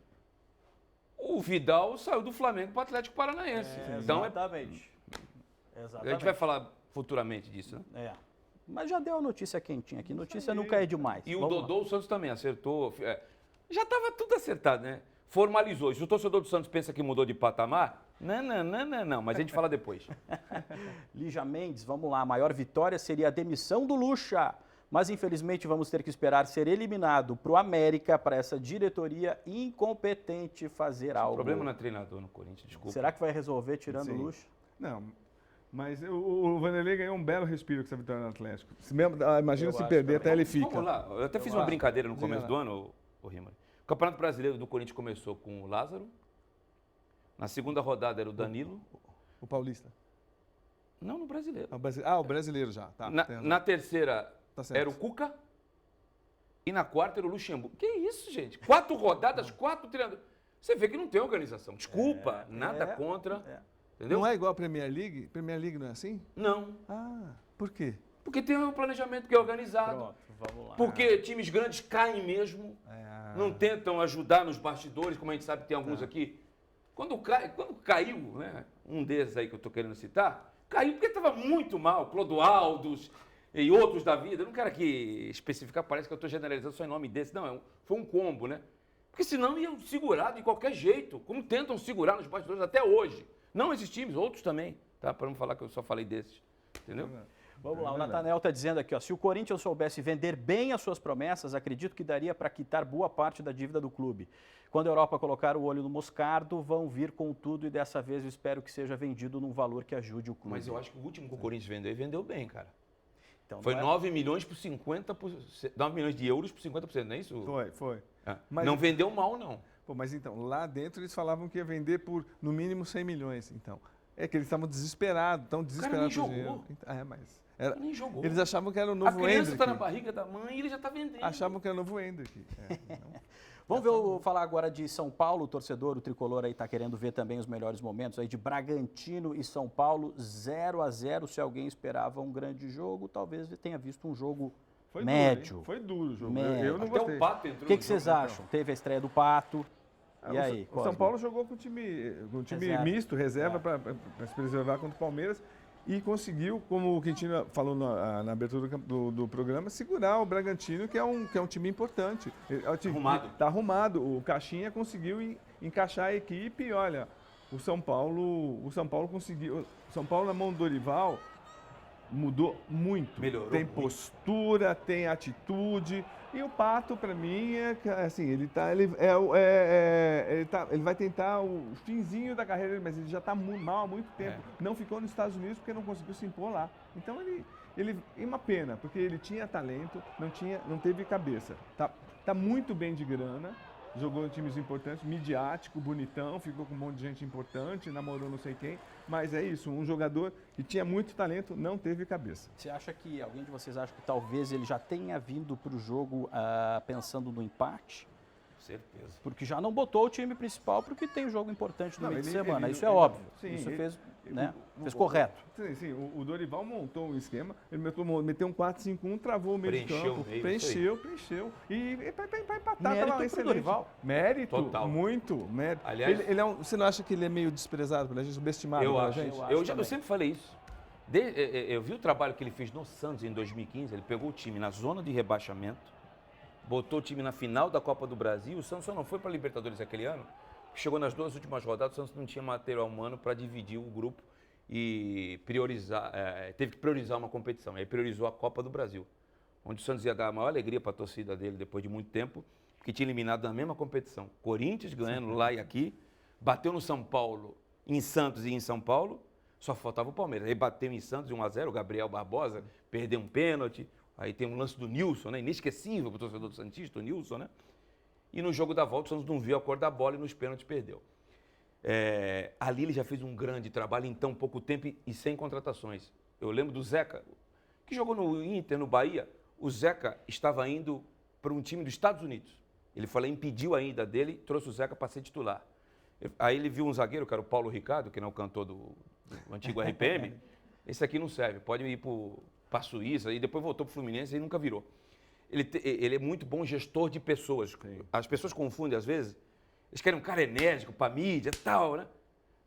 o Vidal saiu do Flamengo para o Atlético Paranaense. Então, Exatamente. a Exatamente. gente vai falar futuramente disso, né? É. Mas já deu a notícia quentinha aqui. Notícia nunca é demais. E o Vamos lá. Dodô, o Santos também acertou. Já estava tudo acertado, né? Formalizou. Se o torcedor do Santos pensa que mudou de patamar, não. Mas a gente fala depois. Lígia Mendes, vamos lá. A maior vitória seria a demissão do Lucha. Mas infelizmente vamos ter que esperar ser eliminado para o América, para essa diretoria incompetente fazer O algo. problema não é treinador no Corinthians, desculpa. Será que vai resolver tirando o Sim. Lucha? Não, mas o Vanderlei ganhou um belo respiro com essa vitória no Atlético. Imagina Eu se acho perder, também. até ele fica. Vamos lá. Eu até fiz uma brincadeira no começo do ano, o Rima. O Campeonato Brasileiro do Corinthians começou com o Lázaro. Na segunda rodada era o Danilo. O Paulista. Não, no Brasileiro. O brasileiro já. Tá, tem razão. Na terceira Tá certo. era o Cuca. E na quarta era o Luxemburgo. Que isso, gente? 4 rodadas, 4 treinadores. Você vê que não tem organização. Desculpa, nada contra. Entendeu? Não é igual a Premier League? Premier League não é assim? Não. Ah, por quê? Porque tem um planejamento que é organizado. Pronto, vamos lá. Porque times grandes caem mesmo. Não tentam ajudar nos bastidores, como a gente sabe que tem alguns aqui. Quando caiu, né, um desses aí que eu estou querendo citar, caiu porque estava muito mal. Clodoaldos e outros da vida. Eu não quero aqui especificar, parece que eu estou generalizando só em nome desse. Não, foi um combo, né? Porque senão iam segurar de qualquer jeito, como tentam segurar nos bastidores até hoje. Não esses times, outros também, tá? Para não falar que eu só falei desses, entendeu? Vamos lá, o Natanel está dizendo aqui, ó, se o Corinthians soubesse vender bem as suas promessas, acredito que daria para quitar boa parte da dívida do clube. Quando a Europa colocar o olho no Moscardo, vão vir com tudo e dessa vez eu espero que seja vendido num valor que ajude o clube. Mas eu acho que o último que o Corinthians vendeu, e vendeu bem, cara. Então, Foi não é- 9 milhões por 50%, 9 milhões de euros por 50%, não é isso? Foi. É. Mas- Não vendeu mal, não. Pô, mas então, lá dentro eles falavam que ia vender por no mínimo 100 milhões. Então, é que eles estavam desesperados, tão desesperados nem por dinheiro. jogou. Então, mas era, Nem jogou. eles achavam que era o A novo criança Hendrick. está na barriga da mãe e ele já está vendendo. Achavam que era o novo Hendrick. Não. Vamos falar agora de São Paulo, o torcedor, o tricolor aí está querendo ver também os melhores momentos aí de Bragantino e São Paulo, 0-0. Se alguém esperava um grande jogo, talvez tenha visto um jogo Foi médio. Duro, hein? Foi duro o jogo. Médio. Eu não Até gostei. o Pato entrou O que no vocês jogo, né? acham? Teve a estreia do Pato. E aí, O Cosme? São Paulo jogou com o time Reserva. misto, reserva, para se preservar contra o Palmeiras. E conseguiu, como o Quintino falou na abertura do programa, segurar o Bragantino, que é um time importante. É um time Arrumado. Está arrumado. O Caixinha conseguiu encaixar a equipe e olha, o São Paulo conseguiu. O São Paulo na mão do Dorival mudou muito. Melhorou Tem muito. postura, tem atitude. E o Pato, para mim, é assim, ele vai tentar o finzinho da carreira, mas ele já está mal há muito tempo. Não ficou nos Estados Unidos porque não conseguiu se impor lá. Então ele é uma pena, porque ele tinha talento, não teve cabeça. Tá muito bem de grana. Jogou em times importantes, midiático, bonitão, ficou com um monte de gente importante, namorou não sei quem. Mas é isso, um jogador que tinha muito talento, não teve cabeça. Você acha que, alguém de vocês acha que talvez ele já tenha vindo para o jogo pensando no empate? Certeza. Porque já não botou o time principal porque tem um jogo importante no Não, meio de ele- semana. ele- Isso é ele- óbvio. sim, Isso ele- fez, ele- né, o- fez o- correto. Sim, o Dorival montou um esquema, ele meteu um 4-5-1, travou o meio Preencheu de campo, o meio, preencheu. E para empatar, Mérito tava pro excelente. Dorival. Mérito, Total. muito mérito. Aliás, Ele é você não acha que ele é meio desprezado pela gente, subestimado eu pela acho. gente? acho Eu também. sempre falei isso. Eu vi o trabalho que ele fez no Santos em 2015. Ele pegou o time na zona de rebaixamento, botou o time na final da Copa do Brasil. O Santos só não foi para a Libertadores aquele ano. Chegou nas 2 últimas rodadas, o Santos não tinha material humano para dividir o grupo e priorizar. Teve que priorizar uma competição. Aí priorizou a Copa do Brasil, onde o Santos ia dar a maior alegria para a torcida dele depois de muito tempo, porque tinha eliminado na mesma competição. Corinthians ganhando lá e aqui, bateu no São Paulo, em Santos e em São Paulo, só faltava o Palmeiras. Aí bateu em Santos de 1-0, o Gabriel Barbosa perdeu um pênalti. Aí tem um lance do Nilson, né? Inesquecível para o torcedor do Santista, o Nilson, né? E no jogo da volta, o Santos não viu a cor da bola e nos pênaltis perdeu. Ali ele já fez um grande trabalho em tão pouco tempo e sem contratações. Eu lembro do Zeca, que jogou no Inter, no Bahia. O Zeca estava indo para um time dos Estados Unidos. Ele falou, impediu a ida dele, trouxe o Zeca para ser titular. Aí ele viu um zagueiro, que era o Paulo Ricardo, que não é o cantor do antigo RPM. Esse aqui não serve, pode ir para a Suíça, e depois voltou para o Fluminense e nunca virou. Ele é muito bom gestor de pessoas. As pessoas confundem, às vezes, Eles querem um cara enérgico pra mídia e tal, né?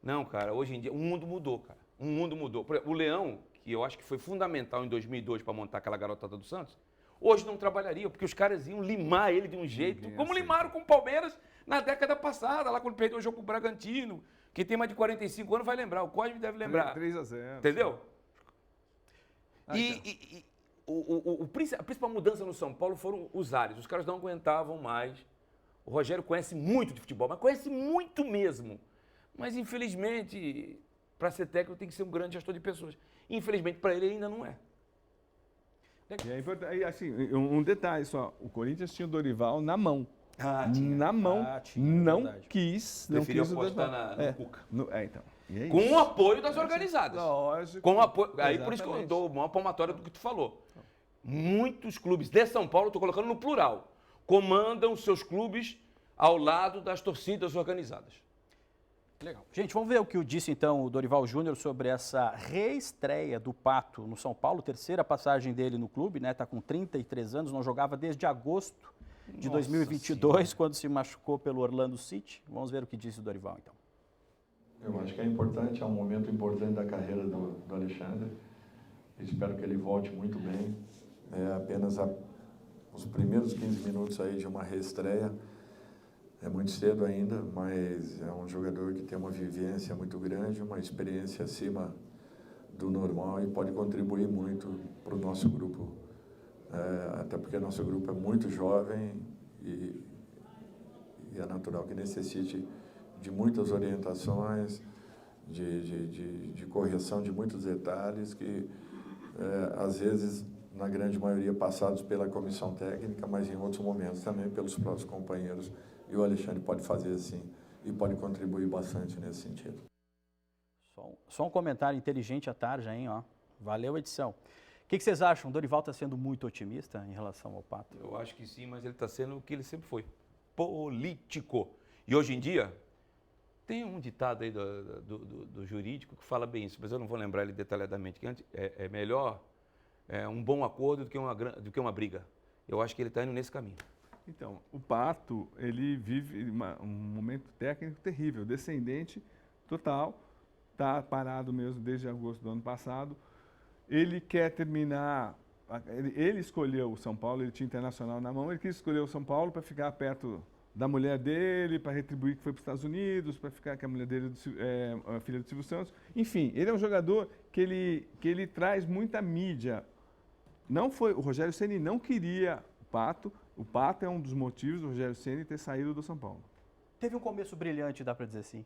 Não, cara, hoje em dia o mundo mudou, cara. O mundo mudou. Por exemplo, o Leão, que eu acho que foi fundamental em 2002 para montar aquela garotada do Santos, hoje não trabalharia, porque os caras iam limar ele de um jeito, como limaram com o Palmeiras na década passada, lá quando perdeu o jogo com o Bragantino. Quem tem mais de 45 anos vai lembrar, o Cosme deve lembrar. 3-0. Entendeu? Ah, A principal mudança no São Paulo foram os ares. Os caras não aguentavam mais. O Rogério conhece muito de futebol, mas conhece muito mesmo. Mas, infelizmente, para ser técnico tem que ser um grande gestor de pessoas. Infelizmente, para ele ainda não é. E é importante, assim, um detalhe só, o Corinthians tinha o Dorival na mão. Tinha. Na mão, tinha, é não verdade. quis. Preferiu não quis o apostar Dorival. no Cuca. Então. E é Com isso. o apoio das organizadas. Lógico. Com o apoio, aí por isso que eu Exatamente. dou uma palmatória do que tu falou. Muitos clubes de São Paulo, estou colocando no plural, comandam seus clubes ao lado das torcidas organizadas. Legal. Gente, vamos ver o que disse então o Dorival Júnior sobre essa reestreia do Pato no São Paulo, terceira passagem dele no clube, né? Tá com 33 anos, não jogava desde agosto de 2022, quando se machucou pelo Orlando City. Vamos ver o que disse o Dorival então. Eu acho que é importante, é um momento importante da carreira do Alexandre. Espero que ele volte muito bem. É apenas os primeiros 15 minutos aí de uma reestreia. É muito cedo ainda, mas é um jogador que tem uma vivência muito grande, uma experiência acima do normal e pode contribuir muito para o nosso grupo. Até porque nosso grupo é muito jovem e é natural que necessite de muitas orientações, de correção de muitos detalhes que, às vezes, na grande maioria, passados pela comissão técnica, mas em outros momentos também pelos próprios companheiros. E o Alexandre pode fazer assim e pode contribuir bastante nesse sentido. Só um comentário inteligente à tarde, hein? Ó. Valeu, edição. O que vocês acham? O Dorival está sendo muito otimista em relação ao Pato? Eu acho que sim, mas ele está sendo o que ele sempre foi, político. E hoje em dia, tem um ditado aí do jurídico que fala bem isso, mas eu não vou lembrar ele detalhadamente, que é melhor um bom acordo do que uma briga. Eu acho que ele está indo nesse caminho. Então, o Pato, ele vive um momento técnico terrível, descendente total, está parado mesmo desde agosto do ano passado. Ele quer terminar, ele escolheu o São Paulo, ele tinha Internacional na mão, ele quis escolher o São Paulo para ficar perto da mulher dele, para retribuir que foi para os Estados Unidos, para ficar com a mulher dele, a filha do Silvio Santos. Enfim, ele é um jogador que ele traz muita mídia. O Rogério Ceni não queria o Pato. O Pato é um dos motivos do Rogério Ceni ter saído do São Paulo. Teve um começo brilhante, dá para dizer assim.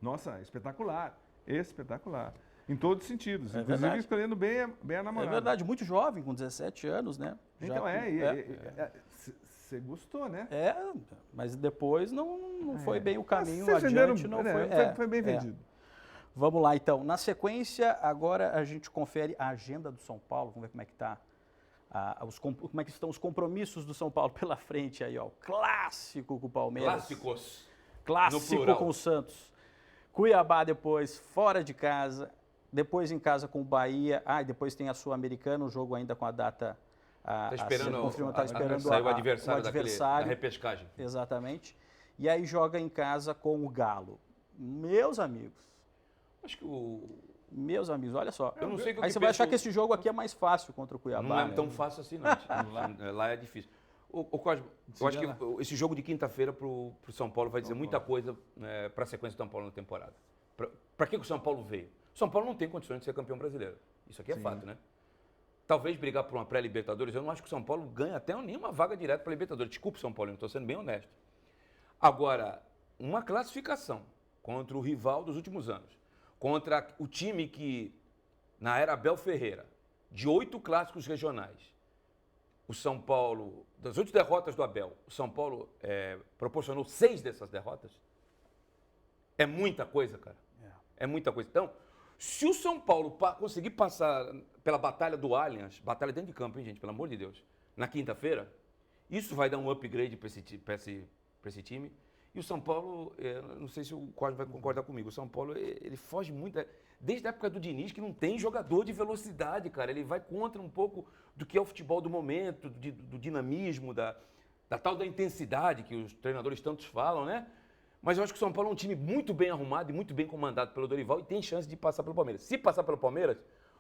Nossa, espetacular. Espetacular. Em todos os sentidos. É Inclusive verdade. escolhendo bem a namorada. É verdade, muito jovem, com 17 anos, né? Então você gostou, né? Mas depois não foi bem o caminho Vocês adiante, venderam, não foi bem vendido. Vamos lá, então. Na sequência, agora a gente confere a agenda do São Paulo. Vamos ver como é que tá. Como é que estão os compromissos do São Paulo pela frente aí, ó. Clássico com o Palmeiras. Clássico com o Santos. Cuiabá depois, fora de casa. Depois em casa com o Bahia. E depois tem a Sul-Americana, o jogo ainda com a data Está esperando, o adversário da repescagem. Exatamente. E aí joga em casa com o Galo. Meus amigos. Acho que Meus amigos, olha só. Eu não sei o que aí você vai achar que esse jogo aqui é mais fácil contra o Cuiabá. Não é né? tão fácil assim, não. Lá é difícil. O Cosmo, eu acho que esse jogo de quinta-feira para o São Paulo vai dizer muita coisa para a sequência do São Paulo na temporada. Para que o São Paulo veio? O São Paulo não tem condições de ser campeão brasileiro. Isso aqui é fato, né? Talvez brigar por uma pré-Libertadores, eu não acho que o São Paulo ganha até nenhuma vaga direta para a Libertadores. Desculpa, São Paulo, estou sendo bem honesto. Agora, uma classificação contra o rival dos últimos anos, contra o time que, na era Abel Ferreira, de 8 clássicos regionais, o São Paulo, das 8 derrotas do Abel, o São Paulo proporcionou 6 dessas derrotas. É muita coisa, cara. É muita coisa. Então, se o São Paulo conseguir passar pela batalha do Allianz, batalha dentro de campo, hein, gente, pelo amor de Deus, na quinta-feira, isso vai dar um upgrade para esse time. E o São Paulo, não sei se o Cosme vai concordar comigo, o São Paulo, ele foge muito, desde a época do Diniz, que não tem jogador de velocidade, cara. Ele vai contra um pouco do que é o futebol do momento, do dinamismo, da tal da intensidade que os treinadores tantos falam, né? Mas eu acho que o São Paulo é um time muito bem arrumado e muito bem comandado pelo Dorival e tem chance de passar pelo Palmeiras. Se passar pelo Palmeiras,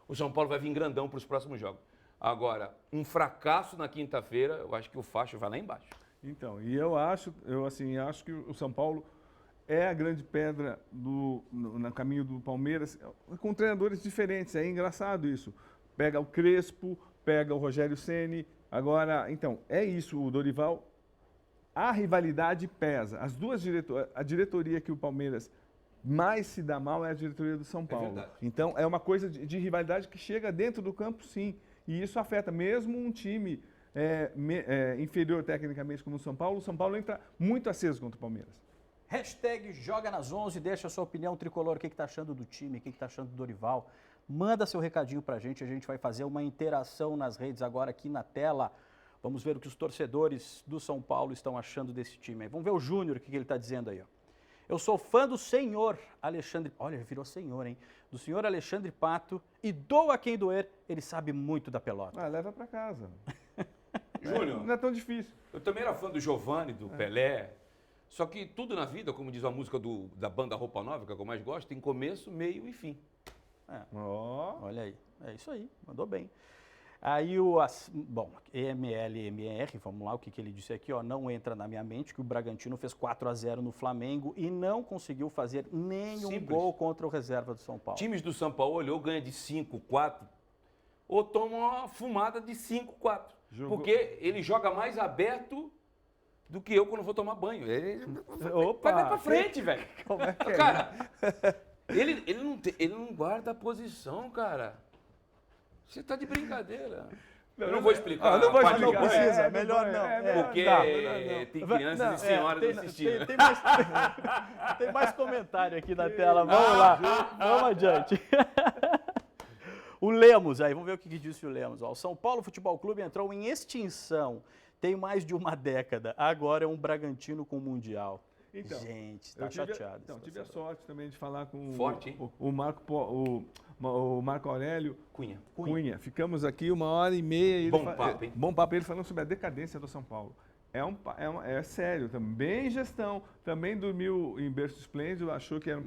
o São Paulo vai vir grandão para os próximos jogos. Agora, um fracasso na quinta-feira, eu acho que o facho vai lá embaixo. Então, e eu acho que o São Paulo é a grande pedra no caminho do Palmeiras, com treinadores diferentes. É engraçado isso. Pega o Crespo, pega o Rogério Ceni. Agora, então, é isso. O Dorival, a rivalidade pesa. A diretoria que o Palmeiras mais se dá mal é a diretoria do São Paulo. verdade. Então, é uma coisa de rivalidade que chega dentro do campo, sim. E isso afeta mesmo um time inferior tecnicamente como o São Paulo entra muito aceso contra o Palmeiras. Hashtag Joga nas 11, deixa a sua opinião tricolor, o que está achando do time, o que está achando do Dorival. Manda seu recadinho pra gente, a gente vai fazer uma interação nas redes agora aqui na tela. Vamos ver o que os torcedores do São Paulo estão achando desse time aí. Vamos ver o Júnior, o que ele está dizendo aí, ó. Eu sou fã do senhor Alexandre... Olha, virou senhor, hein? Do senhor Alexandre Pato e doa quem doer, ele sabe muito da pelota. Leva para casa. Júnior, Não é tão difícil. eu também era fã do Giovani, do Pelé. Só que tudo na vida, como diz a música da banda Roupa Nova, que é a que eu mais gosto, tem começo, meio e fim. Olha aí, é isso aí, mandou bem. Aí EMLMR, vamos lá, o que ele disse aqui, ó, não entra na minha mente que o Bragantino fez 4-0 no Flamengo e não conseguiu fazer nenhum gol contra o reserva do São Paulo. Times do São Paulo olhou, ganha de 5-4 ou toma uma fumada de 5-4. Porque ele joga mais aberto do que eu quando vou tomar banho. Ele vai pra frente, velho. Como é que é? Cara, ele não guarda a posição, cara. Você tá de brincadeira. Eu não vou explicar. Não vou a parte explicar. do banho, precisa, melhor não. Porque tem crianças e senhoras assistindo. Tem mais comentário aqui na tela, vamos lá, vamos adiante. O Lemos, aí, vamos ver o que disse o Lemos. Ó, o São Paulo Futebol Clube entrou em extinção, tem mais de uma década, agora é um Bragantino com Mundial. Então, gente, está chateado. Então, tive a sorte também de falar com Forte, hein? o Marco Aurélio Cunha. Ficamos aqui 1h30. Bom papo, hein? Bom papo, ele falando sobre a decadência do São Paulo. É sério, também gestão, também dormiu em berço esplêndido, achou que era um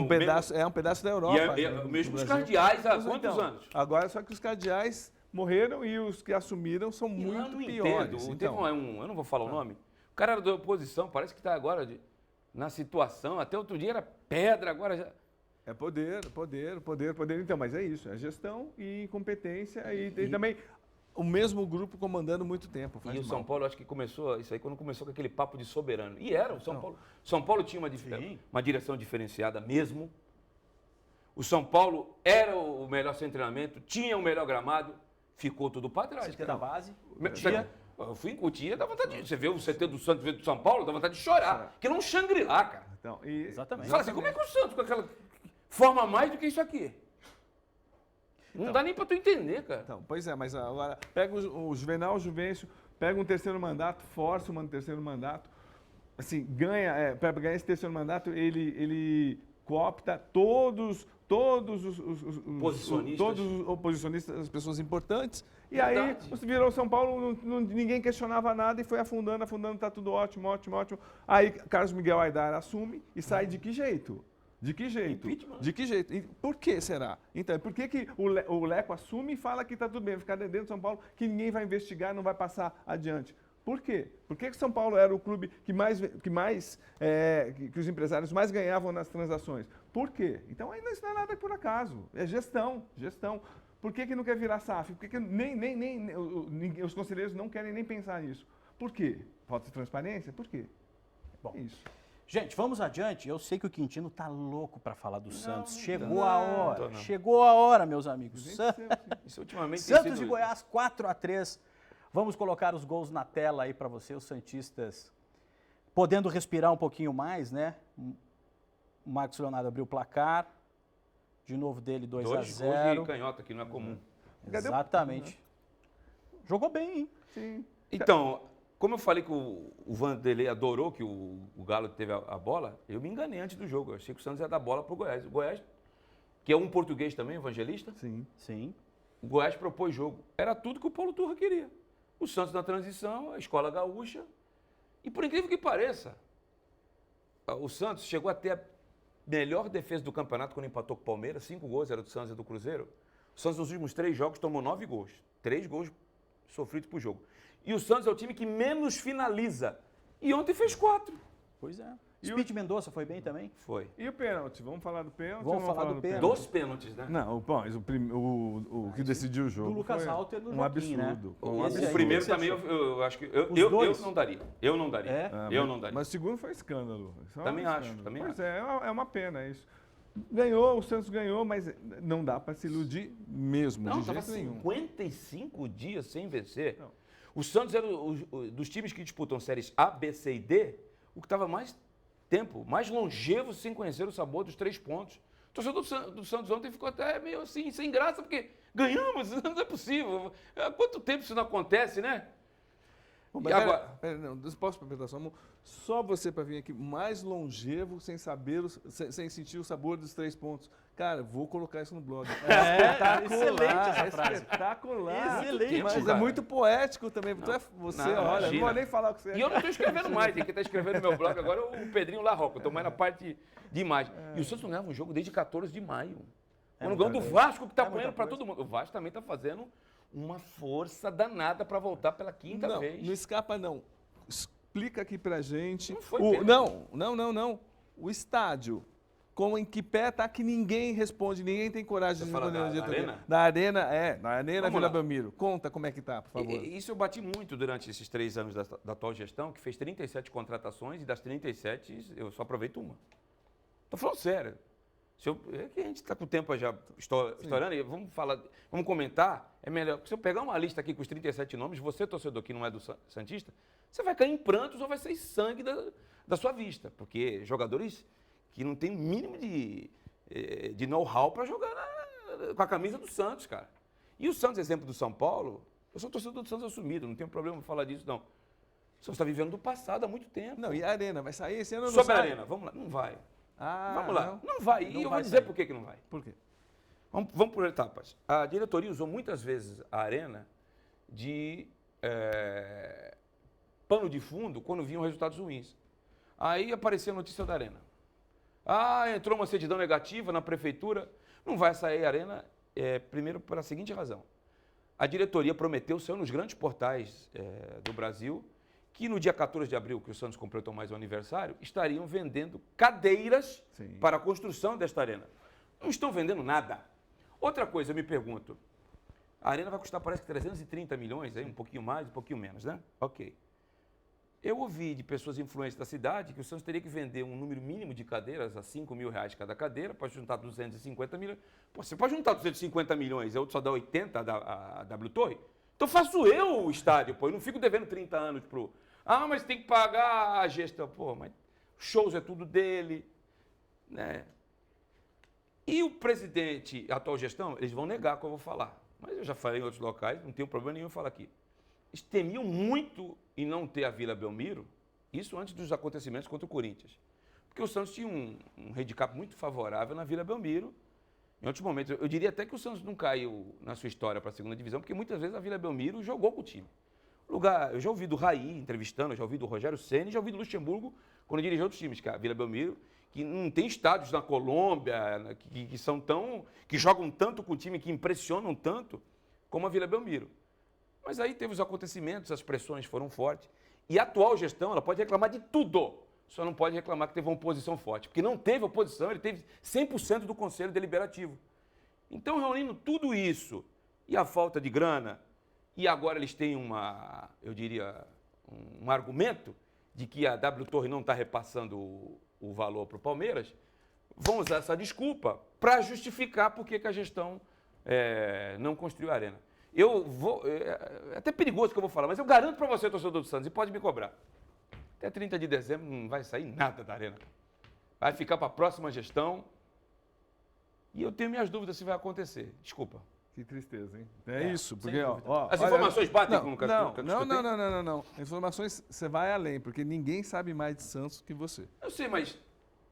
pedaço. É um pedaço da Europa. Mesmo os do Brasil. cardeais há Mas, quantos então, anos? Agora, só que os cardeais morreram e os que assumiram são Eu muito não piores. entendo. Então, Eu não vou falar o nome. O cara era da oposição, parece que está agora na situação. Até outro dia era pedra, agora já... é poder. Então, mas é isso, é gestão e incompetência e também O mesmo grupo comandando muito tempo. E o São Paulo, acho que começou isso aí quando começou com aquele papo de soberano. E era o São Paulo. São Paulo tinha uma direção diferenciada mesmo. O São Paulo era o melhor sem treinamento, tinha o melhor gramado, ficou tudo para trás. CT da base. Eu fui em Cotia, dá vontade de... Você vê o CT do Santos, vê do São Paulo, dá vontade de chorar. Porque é um Shangri-La, cara. Então, Exatamente. Você fala assim, como é que o Santos com aquela forma mais do que isso aqui? Não dá nem para tu entender, cara. Então, pois é, mas agora pega o Juvenal Juvencio, pega um terceiro mandato, força um terceiro mandato, assim, para ganhar esse terceiro mandato, ele coopta todos os oposicionistas, as pessoas importantes, e Verdade. aí você virou São Paulo, ninguém questionava nada e foi afundando, tá tudo ótimo. Aí Carlos Miguel Aidar assume e sai de que jeito? De que jeito? Impeachment. De que jeito? E por que será? Então, por que o Leco assume e fala que está tudo bem, vai ficar dentro de São Paulo, que ninguém vai investigar, não vai passar adiante? Por quê? Por que São Paulo era o clube que os empresários mais ganhavam nas transações? Por quê? Então, ainda isso não é nada por acaso, é gestão. Por que não quer virar SAF? Por que os conselheiros não querem nem pensar nisso? Por quê? Falta de transparência? Por quê? Bom, É isso. gente, vamos adiante. Eu sei que o Quintino tá louco para falar do Santos. Chegou não, a hora. não. Chegou a hora, meus amigos. Isso ultimamente tem Santos sido... e Goiás 4-3. Vamos colocar os gols na tela aí para você, os santistas, podendo respirar um pouquinho mais, né? O Marcos Leonardo abriu o placar. De novo dele 2-0. 2 gols de canhota, que não é comum. Exatamente. Jogou bem, hein? Sim. Então, como eu falei que o Vanderlei adorou que o Galo teve a bola, eu me enganei antes do jogo. Eu achei que o Santos ia dar bola pro Goiás. O Goiás, que é um português também, evangelista, Sim. o Goiás propôs jogo. Era tudo que o Paulo Turra queria. O Santos na transição, a escola gaúcha. E por incrível que pareça, o Santos chegou a ter a melhor defesa do campeonato quando empatou com o Palmeiras, 5 gols, era do Santos e do Cruzeiro. O Santos nos últimos 3 jogos tomou 9 gols, 3 gols sofridos por jogo. E o Santos é o time que menos finaliza. E ontem fez 4. Pois é. Speed Mendonça foi bem também? Foi. E o pênalti? Vamos falar do pênalti? Vamos ou falar do pênalti. Dos pênaltis, né? Não, o que decidiu o jogo do Lucas foi Halter no um joguinho, né? absurdo. Foi um Esse absurdo. O primeiro você também, achou? eu acho que... Os Eu dois? não daria. Eu não daria. É? Eu não daria. Mas o segundo foi escândalo. Isso é um Também acho, escândalo. também Pois acho. é uma pena isso. Ganhou, o Santos ganhou, mas não dá para se iludir mesmo, Não, de estava jeito nenhum. 55 dias sem vencer. Não. O Santos era dos times que disputam séries A, B, C e D, o que estava mais tempo, mais longevo sem conhecer o sabor dos 3 pontos. O torcedor do Santos ontem ficou até meio assim, sem graça, porque ganhamos, não é possível. Há quanto tempo isso não acontece, né? Bom, E mas agora- não, posso perguntar só você para vir aqui mais longevo, sem saber, sem sentir o sabor dos 3 pontos. Cara, vou colocar isso no blog. excelente essa frase. Espetacular. Excelente, Mas cara. é muito poético também. Não, Você, não, olha, não imagina. vou nem falar o que você E eu não estou escrevendo mais, quem está escrevendo no meu blog agora é o Pedrinho Larroca, eu estou mais na parte de imagem. E o Santos não ganhava um jogo desde 14 de maio. Quando ganhou do Vasco, que está apanhando para todo mundo. O Vasco também está fazendo uma força danada para voltar pela quinta não, vez. não escapa, não. Explica aqui pra gente. Não foi pênalti. Não. O estádio. Como em que pé tá que ninguém responde, ninguém tem coragem Você de fala responder da no diretoria. Arena? Na Arena Vamos Vila lá. Belmiro. Conta como é que tá, por favor. Isso eu bati muito durante esses 3 anos da atual gestão, que fez 37 contratações e das 37 eu só aproveito uma. Estou falando sério. É que a gente está com o tempo já estourando e vamos comentar. É melhor. Se eu pegar uma lista aqui com os 37 nomes, você, torcedor que não é do Santista, você vai cair em prantos ou vai sair sangue da sua vista. Porque jogadores que não têm o mínimo de know-how para jogar com a camisa do Santos, cara. E o Santos, exemplo do São Paulo, eu sou torcedor do Santos assumido, não tenho problema em falar disso, não. O Santos está vivendo do passado há muito tempo. Não, e a Arena? Vai sair esse ano ou não Sobre a sai? Arena, vamos lá, não vai. Ah, Vamos lá, não vai. E Não eu vai vou dizer sair. por que não vai. Por quê? Vamos por etapas. A diretoria usou muitas vezes a Arena de pano de fundo quando vinham resultados ruins. Aí aparecia a notícia da Arena. Entrou uma certidão negativa na prefeitura. Não vai sair a Arena, primeiro pela seguinte razão. A diretoria prometeu, saiu nos grandes portais do Brasil, que no dia 14 de abril, que o Santos completou mais um aniversário, estariam vendendo cadeiras para a construção desta arena. Não estão vendendo nada. Outra coisa, eu me pergunto, a arena vai custar, parece que 330 milhões, aí, um pouquinho mais, um pouquinho menos, né? Ok. Eu ouvi de pessoas influentes da cidade que o Santos teria que vender um número mínimo de cadeiras a R$5.000 cada cadeira, pode juntar 250 milhões. Pô, você pode juntar 250 milhões, a outra só dá 80 a W Torre? Então faço eu o estádio, pô, eu não fico devendo 30 anos pro... mas tem que pagar a gestão. Pô, mas shows é tudo dele, né? E o presidente, a atual gestão, eles vão negar o que eu vou falar. Mas eu já falei em outros locais, não tenho problema nenhum em falar aqui. Eles temiam muito em não ter a Vila Belmiro, isso antes dos acontecimentos contra o Corinthians. Porque o Santos tinha um handicap muito favorável na Vila Belmiro. Em outros momentos, eu diria até que o Santos não caiu na sua história para a segunda divisão, porque muitas vezes a Vila Belmiro jogou com o time. Eu já ouvi do Raí entrevistando, já ouvi do Rogério Ceni, já ouvi do Luxemburgo quando dirigiu outros times, que a Vila Belmiro, que não tem estádios na Colômbia, que jogam tanto com o time, que impressionam tanto como a Vila Belmiro. Mas aí teve os acontecimentos, as pressões foram fortes. E a atual gestão, ela pode reclamar de tudo, só não pode reclamar que teve uma oposição forte, porque não teve oposição, ele teve 100% do Conselho Deliberativo. Então, reunindo tudo isso e a falta de grana, e agora eles têm um argumento de que a W Torre não está repassando o valor para o Palmeiras, vão usar essa desculpa para justificar por que a gestão não construiu a arena. É até perigoso que eu vou falar, mas eu garanto para você, torcedor do Santos, e pode me cobrar. Até 30 de dezembro não vai sair nada da arena. Vai ficar para a próxima gestão. E eu tenho minhas dúvidas se vai acontecer. Desculpa. Que tristeza, hein? É isso, porque, sem ó, As olha- informações batem com o que eu Não. Informações, você vai além, porque ninguém sabe mais de Santos que você. Eu sei, mas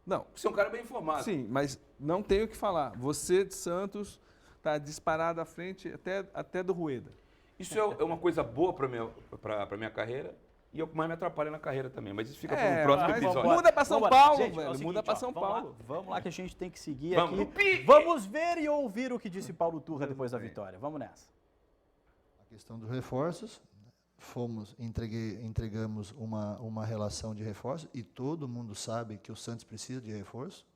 Não, você é um cara bem informado. sim, mas não tenho o que falar. Você de Santos está disparado à frente até do Rueda. Isso é uma coisa boa para a minha carreira E é o que mais me atrapalha na carreira também. Mas isso fica para É, um próximo mas episódio. muda pra São Vambora. Paulo, Gente, é o velho. seguinte, Muda pra ó, São vamos Paulo. Lá, vamos lá que a gente tem que seguir Vamos. aqui. Vamos ver e ouvir o que disse Paulo Turra depois da vitória. Vamos nessa. A questão dos reforços, entregamos uma relação de reforço e todo mundo sabe que o Santos precisa de reforço.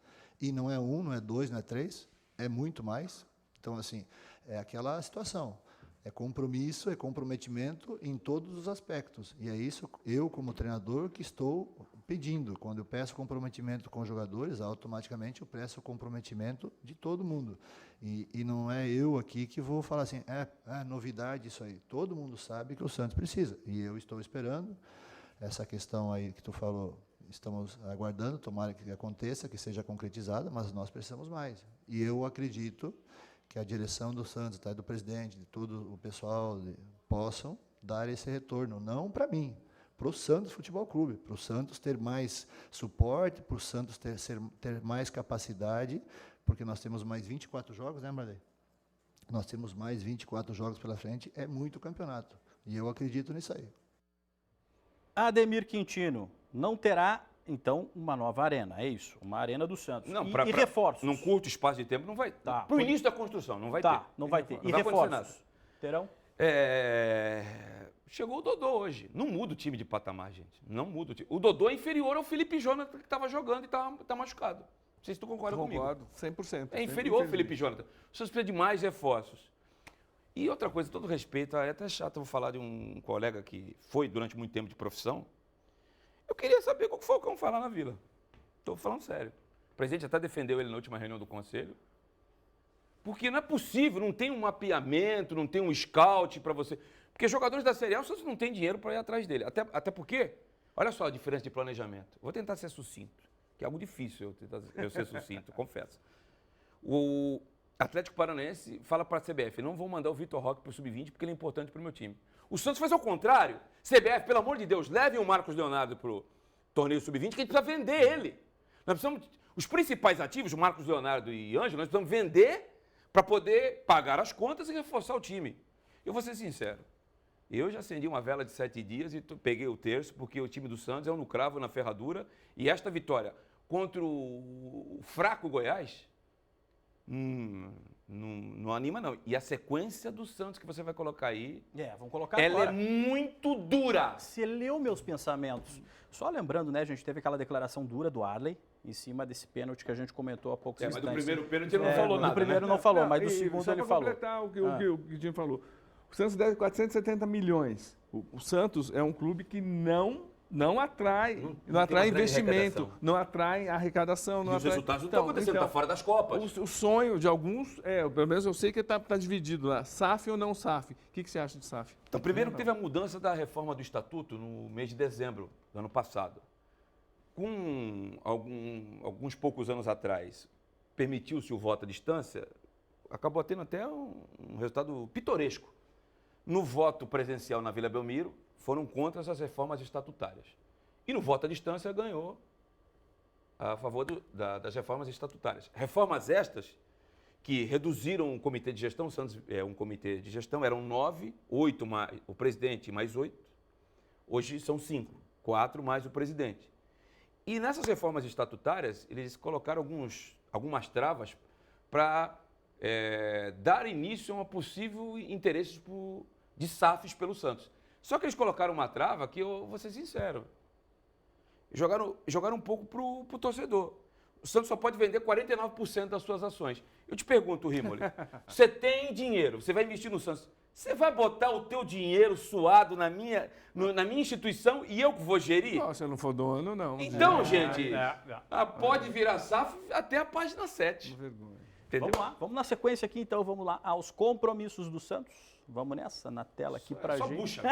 E não é um, não é dois, não é três, é muito mais. Então, assim, é aquela situação. É compromisso, é comprometimento em todos os aspectos. E é isso, eu como treinador, que estou pedindo. Quando eu peço comprometimento com os jogadores, automaticamente eu peço comprometimento de todo mundo. E não é eu aqui que vou falar assim, novidade isso aí. Todo mundo sabe que o Santos precisa. E eu estou esperando essa questão aí que tu falou. Estamos aguardando, tomara que aconteça, que seja concretizada, mas nós precisamos mais. E eu acredito que a direção do Santos, tá, do presidente, de todo o pessoal, possam dar esse retorno, não para mim, para o Santos Futebol Clube, para o Santos ter mais suporte, para o Santos ter mais capacidade, porque nós temos mais 24 jogos, né, Marley? Nós temos mais 24 jogos pela frente, é muito campeonato, e eu acredito nisso aí. Ademir Quintino não terá, então, uma nova arena, é isso? Uma arena do Santos. Não, e reforços? Num curto espaço de tempo não vai. Tá. Pro início da construção, não vai ter. Não vai ter. Não E vai acontecer reforços? Terão? Chegou o Dodô hoje. Não muda o time de patamar, gente. Não muda o time. O Dodô é inferior ao Felipe Jonathan, que estava jogando e tá machucado. Não sei se tu concorda comigo. Concordo, 100%. É inferior ao Felipe Jonathan. O Santos precisa de mais reforços. E outra coisa, todo respeito, é até chato eu vou falar de um colega que foi durante muito tempo de profissão. Eu queria saber qual que foi o Falcão falar na Vila. Estou falando sério. O presidente até defendeu ele na última reunião do conselho. Porque não é possível, não tem um mapeamento, não tem um scout para você. Porque jogadores da Série A, o Santos não tem dinheiro para ir atrás dele. Até porque, olha só a diferença de planejamento. Vou tentar ser sucinto, que é algo difícil eu ser sucinto, confesso. O Atlético Paranaense fala para a CBF, não vou mandar o Vitor Roque para o Sub-20 porque ele é importante para o meu time. O Santos faz ao contrário. CBF, pelo amor de Deus, levem o Marcos Leonardo para o torneio Sub-20 que a gente precisa vender ele. Nós precisamos, os principais ativos, o Marcos Leonardo e Ângelo, nós precisamos vender para poder pagar as contas e reforçar o time. Eu vou ser sincero, eu já acendi uma vela de 7 dias e peguei o terço, porque o time do Santos é um no cravo, na ferradura, e esta vitória contra o fraco Goiás, não anima não. E a sequência do Santos que você vai colocar aí, Vamos colocar ela agora. é muito dura. Você leu meus pensamentos. Só lembrando, né, a gente teve aquela declaração dura do Arley, em cima desse pênalti que a gente comentou há poucos Mas instantes. do primeiro pênalti ele não falou nada, Do primeiro né? não falou, mas do e segundo só ele pra falou. completar o que o Guidinho falou. O Santos deve 470 milhões. O Santos é um clube que não atrai, não atrai investimento, arrecadação. não atrai arrecadação. Não E os atrai... resultados não estão acontecendo, está fora das Copas. O sonho de alguns, pelo menos eu sei que está dividido lá, SAF ou não SAF. O que você acha de SAF? Então, primeiro teve a mudança da reforma do Estatuto no mês de dezembro do ano passado. Com alguns poucos anos atrás, permitiu-se o voto à distância, acabou tendo até um resultado pitoresco. No voto presencial na Vila Belmiro, foram contra essas reformas estatutárias. E no voto à distância ganhou a favor das reformas estatutárias. Reformas estas que reduziram o comitê de gestão, o Santos é um comitê de gestão, eram 9, 8 mais o presidente mais 8, hoje são 5, 4 mais o presidente. E nessas reformas estatutárias, eles colocaram algumas travas para dar início a uma possível interesse de SAFs pelo Santos. Só que eles colocaram uma trava que, eu vou ser sincero, jogaram um pouco para o torcedor. O Santos só pode vender 49% das suas ações. Eu te pergunto, Rimoli, você tem dinheiro, você vai investir no Santos, você vai botar o teu dinheiro suado na minha instituição e eu que vou gerir? Não, se eu não for dono, não. Então, gente, pode virar SAF até a página 7. Vergonha. Entendeu? Vamos lá, vamos na sequência aqui então, vamos lá aos compromissos do Santos. Vamos nessa, na tela aqui pra Só gente. bucha.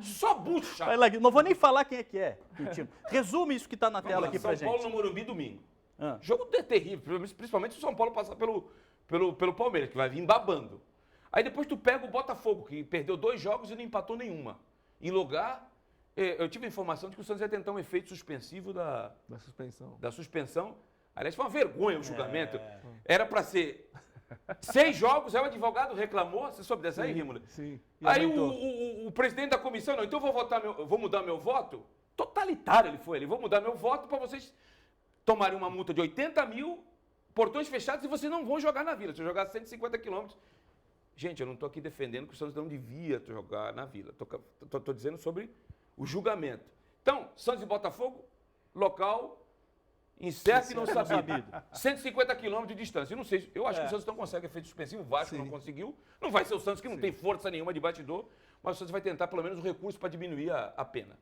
Só bucha. Vai lá, não vou nem falar quem é, Quintino. Resume isso que tá na tela aqui pra São Paulo gente. no Morumbi domingo. Ah. Jogo terrível, principalmente se o São Paulo passar pelo Palmeiras, que vai vir babando. Aí depois tu pega o Botafogo, que perdeu 2 jogos e não empatou nenhuma. Em lugar, eu tive a informação de que o Santos ia tentar um efeito suspensivo Da suspensão. da suspensão. Aliás, foi uma vergonha o julgamento. Era para ser 6 jogos, aí o advogado reclamou, você soube dessa aí, Rímulo? Sim. E Aí aumentou. o presidente da comissão, não, então vou mudar meu voto. Totalitário ele foi, vou mudar meu voto para vocês tomarem uma multa de 80 mil, portões fechados, e vocês não vão jogar na Vila. Se eu jogar 150 quilômetros... Gente, eu não estou aqui defendendo que o Santos não devia jogar na Vila. Estou dizendo sobre o julgamento. Então, Santos e Botafogo, local incerto e não sabido. 150 quilômetros de distância. Eu não sei, eu acho que o Santos não consegue efeito suspensivo, o Vasco não conseguiu. Não vai ser o Santos que não tem força nenhuma de batidor, mas o Santos vai tentar pelo menos o recurso para diminuir a pena.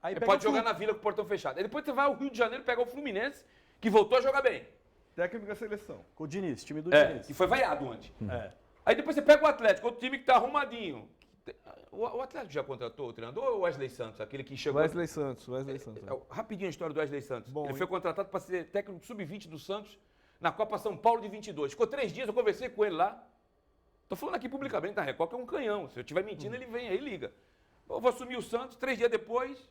Aí Ele pega pode o jogar na Vila com o portão fechado. Aí depois você vai ao Rio de Janeiro pegar o Fluminense, que voltou a jogar bem. Técnico da seleção. Com o Diniz, time do Diniz. Que foi vaiado antes. É. Aí depois você pega o Atlético, outro time que está arrumadinho. O Atlético já contratou o treinador ou o Wesley Santos, aquele que chegou... Wesley Santos. Rapidinho a história do Wesley Santos. Bom, Ele foi contratado para ser técnico sub-20 do Santos na Copa São Paulo de 22. Ficou 3 dias, eu conversei com ele lá. Estou falando aqui publicamente, na Record, que é um canhão. Se eu estiver mentindo, ele vem aí, liga. Eu vou assumir o Santos, 3 dias depois,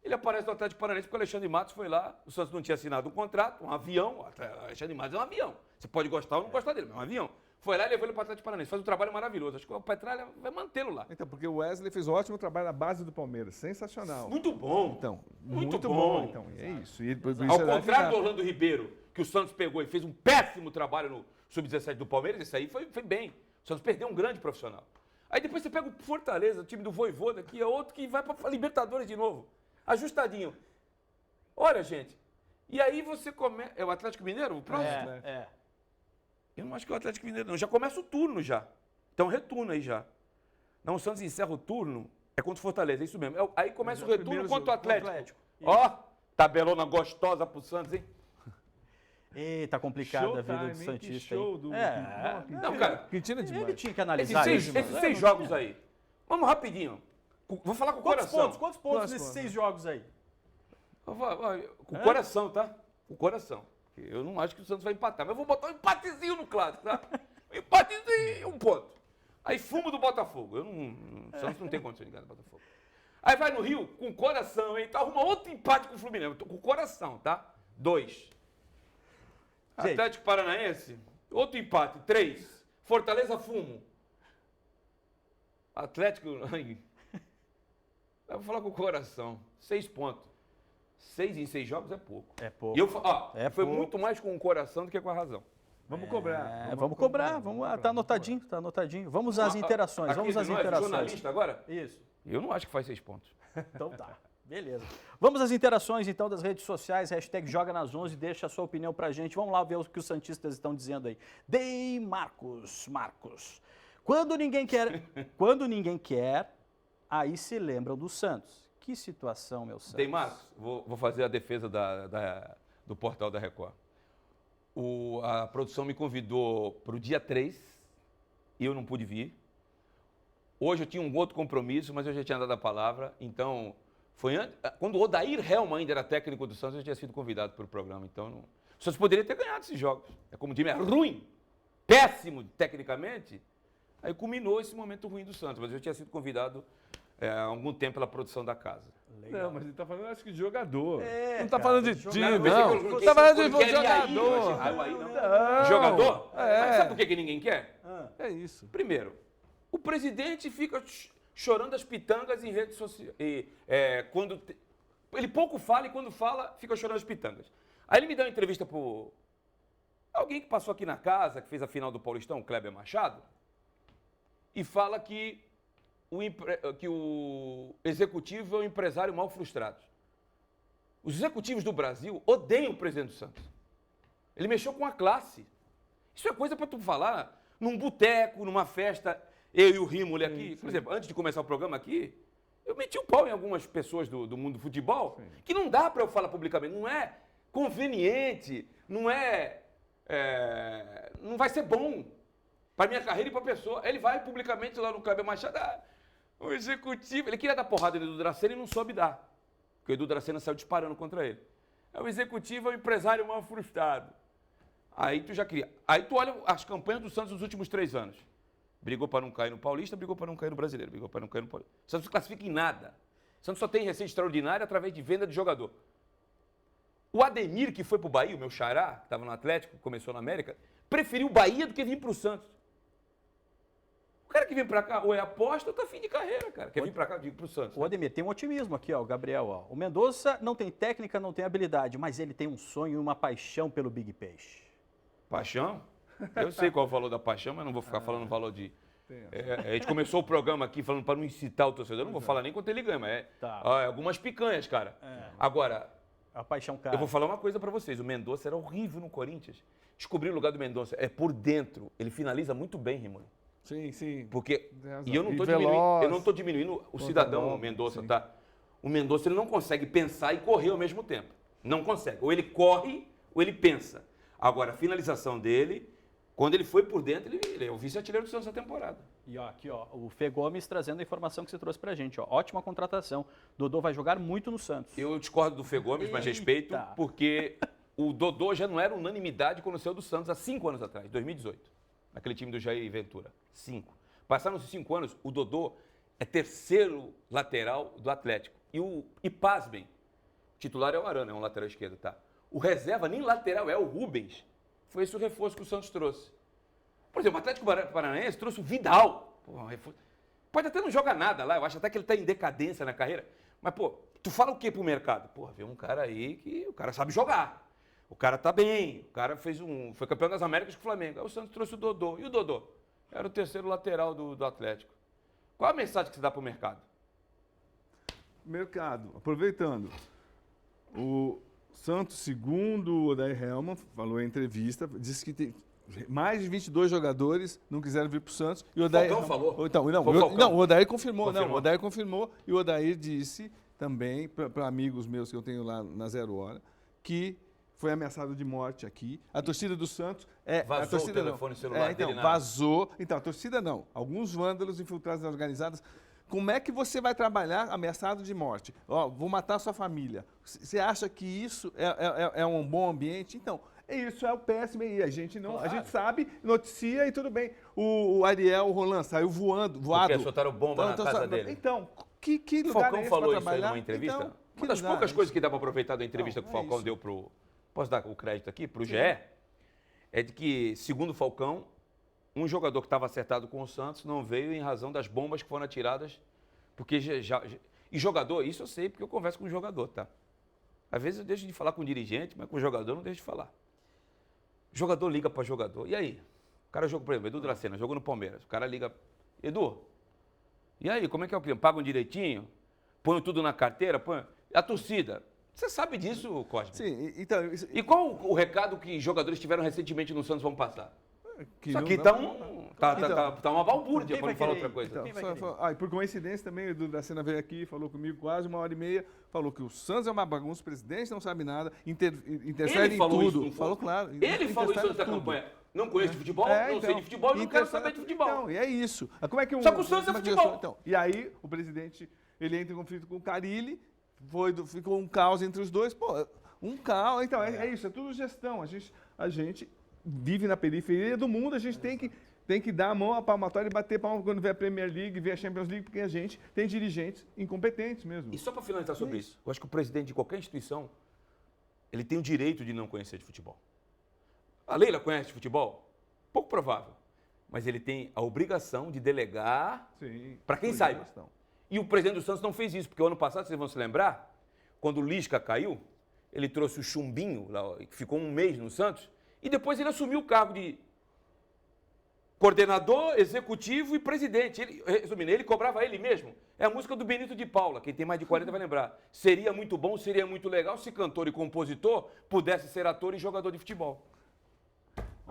ele aparece no Atlético Paranaense porque o Alexandre Matos foi lá. O Santos não tinha assinado um contrato, um avião. O Alexandre Matos é um avião. Você pode gostar ou não gostar dele, mas é um avião. Foi lá e levou ele para o Atlético Paranaense. Faz um trabalho maravilhoso. Acho que o Petralha vai mantê-lo lá. Então, porque o Wesley fez um ótimo trabalho na base do Palmeiras. Sensacional. Muito bom. Então, Muito muito bom. bom. Então, é isso. E, por isso Ao ele vai contrário ficar. do Orlando Ribeiro, que o Santos pegou e fez um péssimo trabalho no Sub-17 do Palmeiras, esse aí foi bem. O Santos perdeu um grande profissional. Aí depois você pega o Fortaleza, o time do Vojvoda, que é outro que vai para Libertadores de novo. Ajustadinho. Olha, gente. E aí você começa... É o Atlético Mineiro? O próximo? É. Eu não acho que é o Atlético Mineiro, não. Já começa o turno já. Então retorna aí já. Não, o Santos encerra o turno, é contra o Fortaleza, é isso mesmo. Aí começa o retorno contra o Atlético. Ó, tabelona gostosa pro Santos, hein? Eita, complicada a vida do Showtime, hein? Santista. Que show hein? do... Não, cara, Quintino é demais. Ele tinha que esses analisar isso. 6 jogos aí. Vamos rapidinho. Vou falar com o Quantos coração. pontos? Quantos pontos nesses 6 jogos aí? Com o coração, tá? Com o coração. Eu não acho que o Santos vai empatar, mas eu vou botar um empatezinho no clássico, tá? Um empatezinho, 1 ponto. Aí fumo do Botafogo. O Santos não tem condição de ganhar do Botafogo. Aí vai no Rio, com o coração, hein? Então arruma outro empate com o Fluminense. Eu tô com o coração, tá? 2. Atlético Paranaense, outro empate, 3. Fortaleza, fumo. Atlético... Eu vou falar com o coração. 6 pontos. 6 em 6 jogos é pouco. É pouco. E eu, foi pouco. muito mais com o coração do que com a razão. Vamos cobrar. Vamos cobrar. Tá anotadinho, tá anotadinho. Vamos às interações, vamos às interações. Jornalista agora? Isso. Eu não acho que faz 6 pontos. Então tá. Beleza. Vamos às interações, então, das redes sociais. Hashtag Joga nas 11. Deixa a sua opinião pra gente. Vamos lá ver o que os santistas estão dizendo aí. Dei Marcos. Quando ninguém quer, aí se lembram do Santos. Que situação, meu Santos. Tem Marcos, vou fazer a defesa do portal da Record. A produção me convidou para o dia 3 e eu não pude vir. Hoje eu tinha um outro compromisso, mas eu já tinha dado a palavra. Então, quando o Odair Helman ainda era técnico do Santos, eu tinha sido convidado para o programa. Então, o Santos poderia ter ganhado esses jogos. É como o time é ruim, péssimo tecnicamente. Aí culminou esse momento ruim do Santos, mas eu tinha sido convidado há algum tempo pela produção da casa. Não, mas ele tá falando, acho que de jogador. Não tá falando de time, Não, não. Tá falando de jogador. jogador. Jogador? É. Mas sabe por que ninguém quer? É isso. Primeiro, o presidente fica chorando as pitangas em redes sociais. Ele pouco fala e quando fala, fica chorando as pitangas. Aí ele me dá uma entrevista para alguém que passou aqui na casa, que fez a final do Paulistão, o Kleber Machado, e fala que o executivo é um empresário mal frustrado. Os executivos do Brasil odeiam o presidente do Santos. Ele mexeu com a classe. Isso é coisa para tu falar num boteco, numa festa, eu e o Rímulo aqui. Por exemplo, antes de começar o programa aqui, eu meti o pau em algumas pessoas do mundo do futebol, que não dá para eu falar publicamente. Não é conveniente, não vai ser bom para minha carreira e para a pessoa. Ele vai publicamente lá no Kleber Machado, o executivo, ele queria dar porrada no Edu Dracena e não soube dar, porque o Edu Dracena saiu disparando contra ele. O executivo é um empresário mal frustrado. Aí tu já queria. Aí tu olha as campanhas do Santos nos últimos 3 anos. Brigou para não cair no Paulista, brigou para não cair no Brasileiro, brigou para não cair no Paulista. O Santos não classifica em nada. O Santos só tem receita extraordinária através de venda de jogador. O Ademir, que foi para o Bahia, o meu xará, que estava no Atlético, começou na América, preferiu o Bahia do que vir para o Santos. O cara que vem para cá ou é aposta ou tá fim de carreira, cara. Quer vir para cá, vir para o Santos. O Ademir, tem um otimismo aqui, ó, o Gabriel. Ó. O Mendonça não tem técnica, não tem habilidade, mas ele tem um sonho e uma paixão pelo Big Peixe. Paixão? Eu sei qual é o valor da paixão, mas não vou ficar falando o valor de... a gente começou o programa aqui falando para não incitar o torcedor. Eu não vou falar nem quanto ele ganha, mas algumas picanhas, cara. Agora, a paixão, cara. eu vou falar uma coisa para vocês. O Mendonça era horrível no Corinthians. Descobri o lugar do Mendonça. É por dentro. Ele finaliza muito bem, Rimoni. Sim, sim. Porque, e eu não veloz, estou diminuindo o cidadão, o Mendonça, sim. Tá? O Mendonça ele não consegue pensar e correr ao mesmo tempo. Não consegue. Ou ele corre, ou ele pensa. Agora, a finalização dele, quando ele foi por dentro, ele é o vice-artilheiro do Santos essa temporada. E ó, aqui, ó, o Fê Gomes trazendo a informação que você trouxe pra gente. Ó. Ótima contratação. Dodô vai jogar muito no Santos. Eu discordo do Fê Gomes, mas respeito, porque o Dodô já não era unanimidade quando saiu do Santos há 5 anos atrás, 2018. Naquele time do Jair Ventura. 5. Passaram-se 5 anos, o Dodô é terceiro lateral do Atlético. E pasmem, o titular é o Arana, é um lateral esquerdo, tá? O reserva nem lateral é o Rubens. Foi esse o reforço que o Santos trouxe. Por exemplo, o Atlético Paranaense trouxe o Vidal. Pô, pode até não jogar nada lá, eu acho até que ele está em decadência na carreira. Mas, pô, tu fala o que pro mercado? Pô, vê um cara aí que o cara sabe jogar. O cara tá bem, o cara foi campeão das Américas com o Flamengo. Aí o Santos trouxe o Dodô. E o Dodô? Era o terceiro lateral do Atlético. Qual a mensagem que você dá pro mercado? Mercado, aproveitando. O Santos, segundo o Odair Hellmann, falou em entrevista, disse que tem mais de 22 jogadores não quiseram vir para o Santos. E o Odair Falcão falou? Então, não, o Odair confirmou. Não, o Odair confirmou e o Odair disse também para amigos meus que eu tenho lá na 0 Hora que foi ameaçado de morte aqui. A torcida do Santos vazou a torcida o telefone celular então, dele vazou. Então, a torcida não. Alguns vândalos infiltrados nas organizadas. Como é que você vai trabalhar ameaçado de morte? Ó, vou matar a sua família. Você acha que isso é um bom ambiente? Então, isso é o PSMI. A gente não, claro. A gente sabe, noticia e tudo bem. O Ariel Roland saiu voado. Porque soltaram bomba na casa dele. Então, que lugar Falcão é esse falou pra isso aí trabalhar? numa entrevista. Então, uma das poucas coisas que dá para aproveitar da entrevista que o Falcão deu pro... Posso dar o crédito aqui? Pro GE. É de que, segundo o Falcão, um jogador que estava acertado com o Santos não veio em razão das bombas que foram atiradas. Porque e jogador, isso eu sei porque eu converso com o jogador, tá? Às vezes eu deixo de falar com o dirigente, mas com o jogador eu não deixo de falar. Jogador liga para jogador. E aí? O cara jogou, por exemplo, Edu Dracena, jogou no Palmeiras. O cara liga, Edu, e aí, como é que é o clima? Pagam direitinho? Põe tudo na carteira? Põe... A torcida. Você sabe disso, Cosme? Sim, então... E qual o recado que jogadores tiveram recentemente no Santos vão passar? Isso aqui tá uma balbúrdia, para não falar outra coisa. E por coincidência também, o Edu Dracena veio aqui, falou comigo quase 1h30, falou que o Santos é uma bagunça, o presidente não sabe nada, interfere em tudo. Falou, claro. Ele falou isso nessa campanha. Não conheço de futebol, não sei de futebol, não quero saber de futebol. Então, e é isso. Como é que só que o Santos é futebol. Então, e aí, o presidente, ele entra em conflito com o Carille, ficou um caos entre os dois. Pô, um caos. Então, é isso, é tudo gestão. A gente vive na periferia do mundo, a gente tem que dar a mão à palmatória e bater palma quando vê a Premier League, vê a Champions League, porque a gente tem dirigentes incompetentes mesmo. E só para finalizar sobre isso, eu acho que o presidente de qualquer instituição, ele tem o direito de não conhecer de futebol. A Leila conhece de futebol? Pouco provável. Mas ele tem a obrigação de delegar para quem saiba. E o presidente do Santos não fez isso, porque o ano passado, vocês vão se lembrar, quando o Lisca caiu, ele trouxe o Chumbinho, que ficou 1 mês no Santos, e depois ele assumiu o cargo de coordenador, executivo e presidente. Resumindo, ele cobrava ele mesmo. É a música do Benito de Paula, quem tem mais de 40 vai lembrar. Seria muito bom, seria muito legal se cantor e compositor pudesse ser ator e jogador de futebol.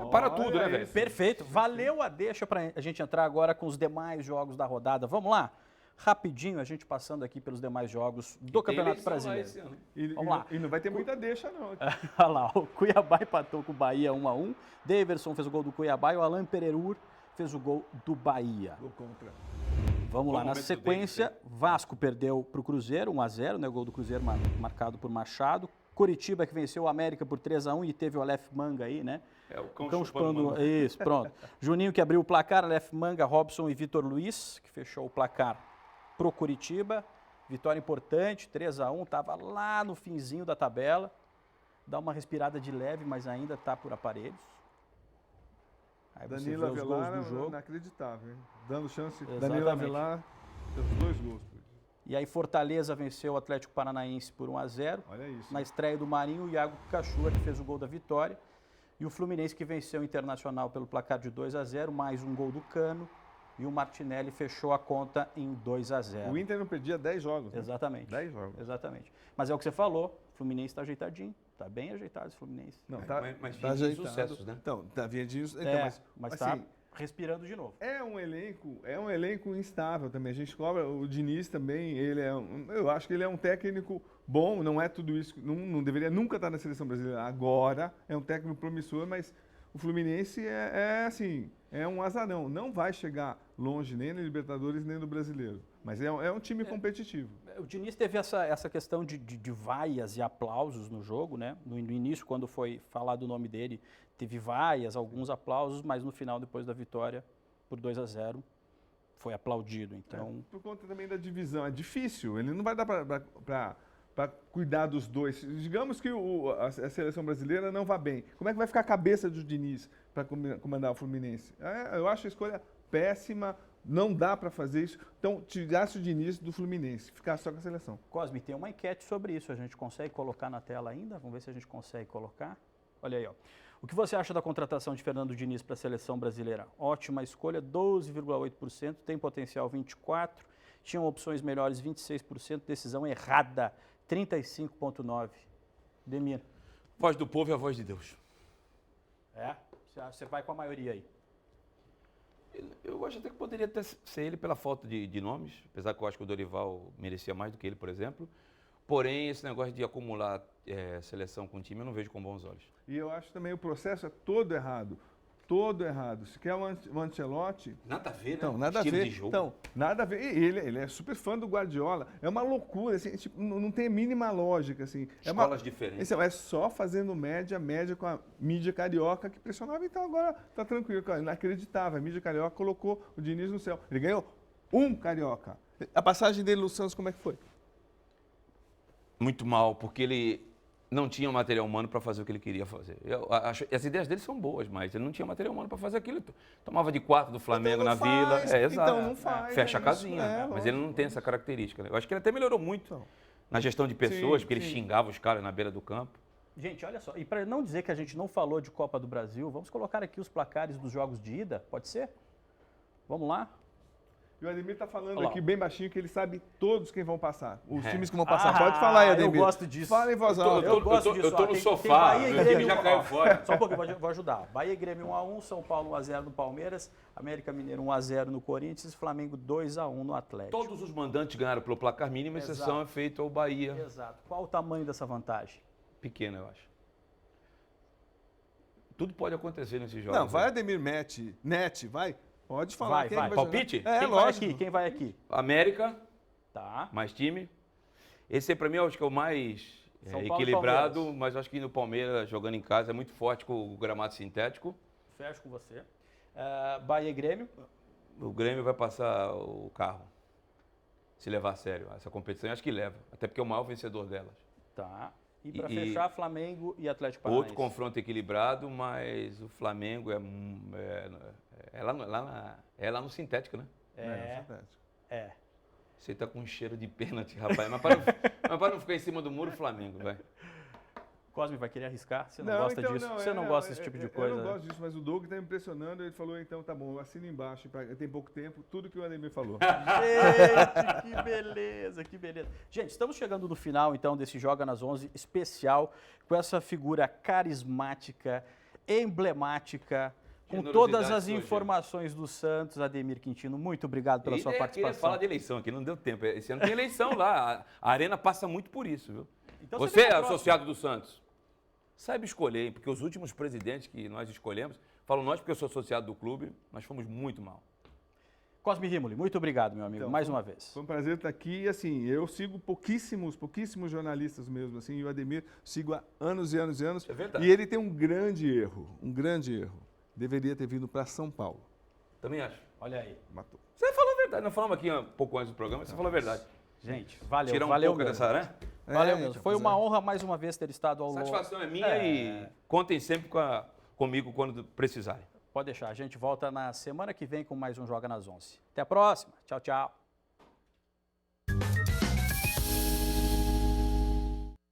Para tudo, né, velho? Perfeito. Valeu a deixa para a gente entrar agora com os demais jogos da rodada. Vamos lá? Rapidinho, a gente passando aqui pelos demais jogos do Campeonato Brasileiro. Vamos lá. E não vai ter muita deixa, não. Olha lá, o Cuiabá empatou com o Bahia 1-1. Daverson fez o gol do Cuiabá e o Alain Pererur fez o gol do Bahia. Gol contra. Vamos lá, na sequência, Vasco perdeu para o Cruzeiro, 1-0, né? O gol do Cruzeiro marcado por Machado. Coritiba que venceu o América por 3-1 e teve o Aleph Manga aí, né? O cão chupando. Isso, pronto. Juninho que abriu o placar, Aleph Manga, Robson e Vitor Luiz, que fechou o placar pro Coritiba. Vitória importante, 3-1, estava lá no finzinho da tabela. Dá uma respirada de leve, mas ainda está por aparelhos. Aí você Danilo vê os gols Avelar do jogo. inacreditável, hein? Dando chance, Exatamente. Danilo Avelar, os 2 gols. E aí Fortaleza venceu o Atlético Paranaense por 1-0. Olha isso. Na estreia do Marinho, o Iago Pikachu que fez o gol da vitória. E o Fluminense que venceu o Internacional pelo placar de 2-0, mais um gol do Cano. E o Martinelli fechou a conta em 2-0. O Inter não perdia 10 jogos. Né? Exatamente. 10 jogos. Exatamente. Mas é o que você falou, o Fluminense está ajeitadinho. Está bem ajeitado esse Fluminense. Não, Mas tá vinha de ajeitado. sucessos, né? Então, tá vinha de... Então, mas assim, está respirando de novo. é um elenco instável também. A gente cobra, o Diniz também, eu acho que ele é um técnico bom, não é tudo isso, não deveria nunca estar na seleção brasileira. Agora é um técnico promissor, mas o Fluminense é um azarão. Não vai chegar longe nem na Libertadores nem no Brasileiro. Mas é um time competitivo. O Diniz teve essa questão de vaias e aplausos no jogo, né? No início, quando foi falado o nome dele, teve vaias, alguns aplausos, mas no final, depois da vitória por 2-0, foi aplaudido. Então, Por conta também da divisão. É difícil. Ele não vai dar para cuidar dos dois. Digamos que a seleção brasileira não vá bem. Como é que vai ficar a cabeça do Diniz para comandar o Fluminense? Eu acho a escolha péssima. Não dá para fazer isso. Então, tirasse o Diniz do Fluminense, ficar só com a seleção. Cosme, tem uma enquete sobre isso. A gente consegue colocar na tela ainda? Vamos ver se a gente consegue colocar. Olha aí, ó. O que você acha da contratação de Fernando Diniz para a seleção brasileira? Ótima escolha, 12,8%, tem potencial 24%, tinham opções melhores 26%, decisão errada 35,9%. Demir. Voz do povo e a voz de Deus. Você vai com a maioria aí. Eu acho até que poderia ser ele pela falta de nomes, apesar que eu acho que o Dorival merecia mais do que ele, por exemplo. Porém, esse negócio de acumular seleção com time, eu não vejo com bons olhos. E eu acho também o processo é todo errado. Todo errado. Se quer o Ancelotti... Nada a ver, né? Então, nada Estilo a ver. de jogo. Então, nada a ver. E ele é super fã do Guardiola. É uma loucura, assim, tipo, não tem a mínima lógica, assim. Escolas diferentes. É só fazendo média com a mídia carioca que pressionava. Então agora tá tranquilo, cara. Inacreditável. A mídia carioca colocou o Diniz no céu. Ele ganhou um carioca. A passagem dele no Santos, como é que foi? Muito mal, porque ele não tinha material humano para fazer o que ele queria fazer. As ideias dele são boas, mas ele não tinha material humano para fazer aquilo. Tomava de 4 do Flamengo na Vila. Exato. Então não faz. Fecha a casinha. Mas ele não tem essa característica. Né? Eu acho que ele até melhorou muito na gestão de pessoas, porque ele xingava os caras na beira do campo. Gente, olha só, e para não dizer que a gente não falou de Copa do Brasil, vamos colocar aqui os placares dos jogos de ida, pode ser? Vamos lá? E o Ademir está falando Olá. aqui bem baixinho que ele sabe todos quem vão passar. Os times que vão passar. Pode falar aí, Ademir. Eu gosto disso. Fala em voz alta. Eu gosto disso. Eu tô Ó, no tem sofá, Bahia e meu Grêmio filho já 1-1. caiu fora. Só um pouquinho, vou ajudar. Bahia e Grêmio 1-1, São Paulo 1-0 no Palmeiras, América Mineiro 1-0 no Corinthians, Flamengo 2-1 no Atlético. Todos os mandantes ganharam pelo placar mínimo, exceção é feita ao Bahia. Exato. Qual o tamanho dessa vantagem? Pequena, eu acho. Tudo pode acontecer nesses jogos. Não, vai Ademir Net, vai. Pode falar. Vai. Palpite? Quem vai lógico. aqui? Quem vai aqui? América, Tá. mais time. Esse aí, pra mim, eu acho que é o mais São Paulo e equilibrado, Palmeiras. mas eu acho que no Palmeiras, jogando em casa, é muito forte com o gramado sintético. Fecho com você. Bahia e Grêmio. O Grêmio vai passar o carro, se levar a sério essa competição. Eu acho que leva, até porque é o maior vencedor delas. Tá. E para E- fechar, Flamengo e Atlético Paranaense. Outro confronto equilibrado, mas o Flamengo é lá no sintético, né? É. Você tá com um cheiro de pênalti, rapaz. Mas para não ficar em cima do muro, o Flamengo, vai. Cosme vai querer arriscar? Você não gosta disso? Você não gosta desse tipo de coisa? Eu não né? gosto disso, mas o Doug está me impressionando. Ele falou, então, tá bom, assina embaixo. Tem pouco tempo, tudo que o Ademir falou. Gente, que beleza, que beleza. Gente, estamos chegando no final, então, desse Joga nas 11 especial, com essa figura carismática, emblemática, com Generosidade todas as sua, informações do Santos. Ademir Quintino, muito obrigado pela sua Queria participação. falar de eleição aqui, não deu tempo. Esse ano tem eleição lá. A Arena passa muito por isso, viu? Então Você vem é na próxima. associado do Santos. Saiba escolher, hein, porque os últimos presidentes que nós escolhemos, falo nós porque eu sou associado do clube, nós fomos muito mal. Cosme Rimoli, muito obrigado, meu amigo, Então, mais uma vez. Foi um prazer estar aqui. E, assim, eu sigo pouquíssimos jornalistas mesmo. Assim, e o Ademir sigo há anos e anos e anos. É verdade. E ele tem um grande erro. Deveria ter vindo para São Paulo. Também acho. Olha aí. Matou. Você falou a verdade. Nós falamos aqui um pouco antes do programa, você falou a verdade. Gente, valeu, Tirar um valeu pouco mesmo. dessa, né? Valeu É, mesmo. então, Foi pois uma é. honra mais uma vez ter estado ao longo. Satisfação é minha e contem sempre comigo quando precisarem. Pode deixar, a gente volta na semana que vem com mais um Joga nas 11. Até a próxima. Tchau, tchau.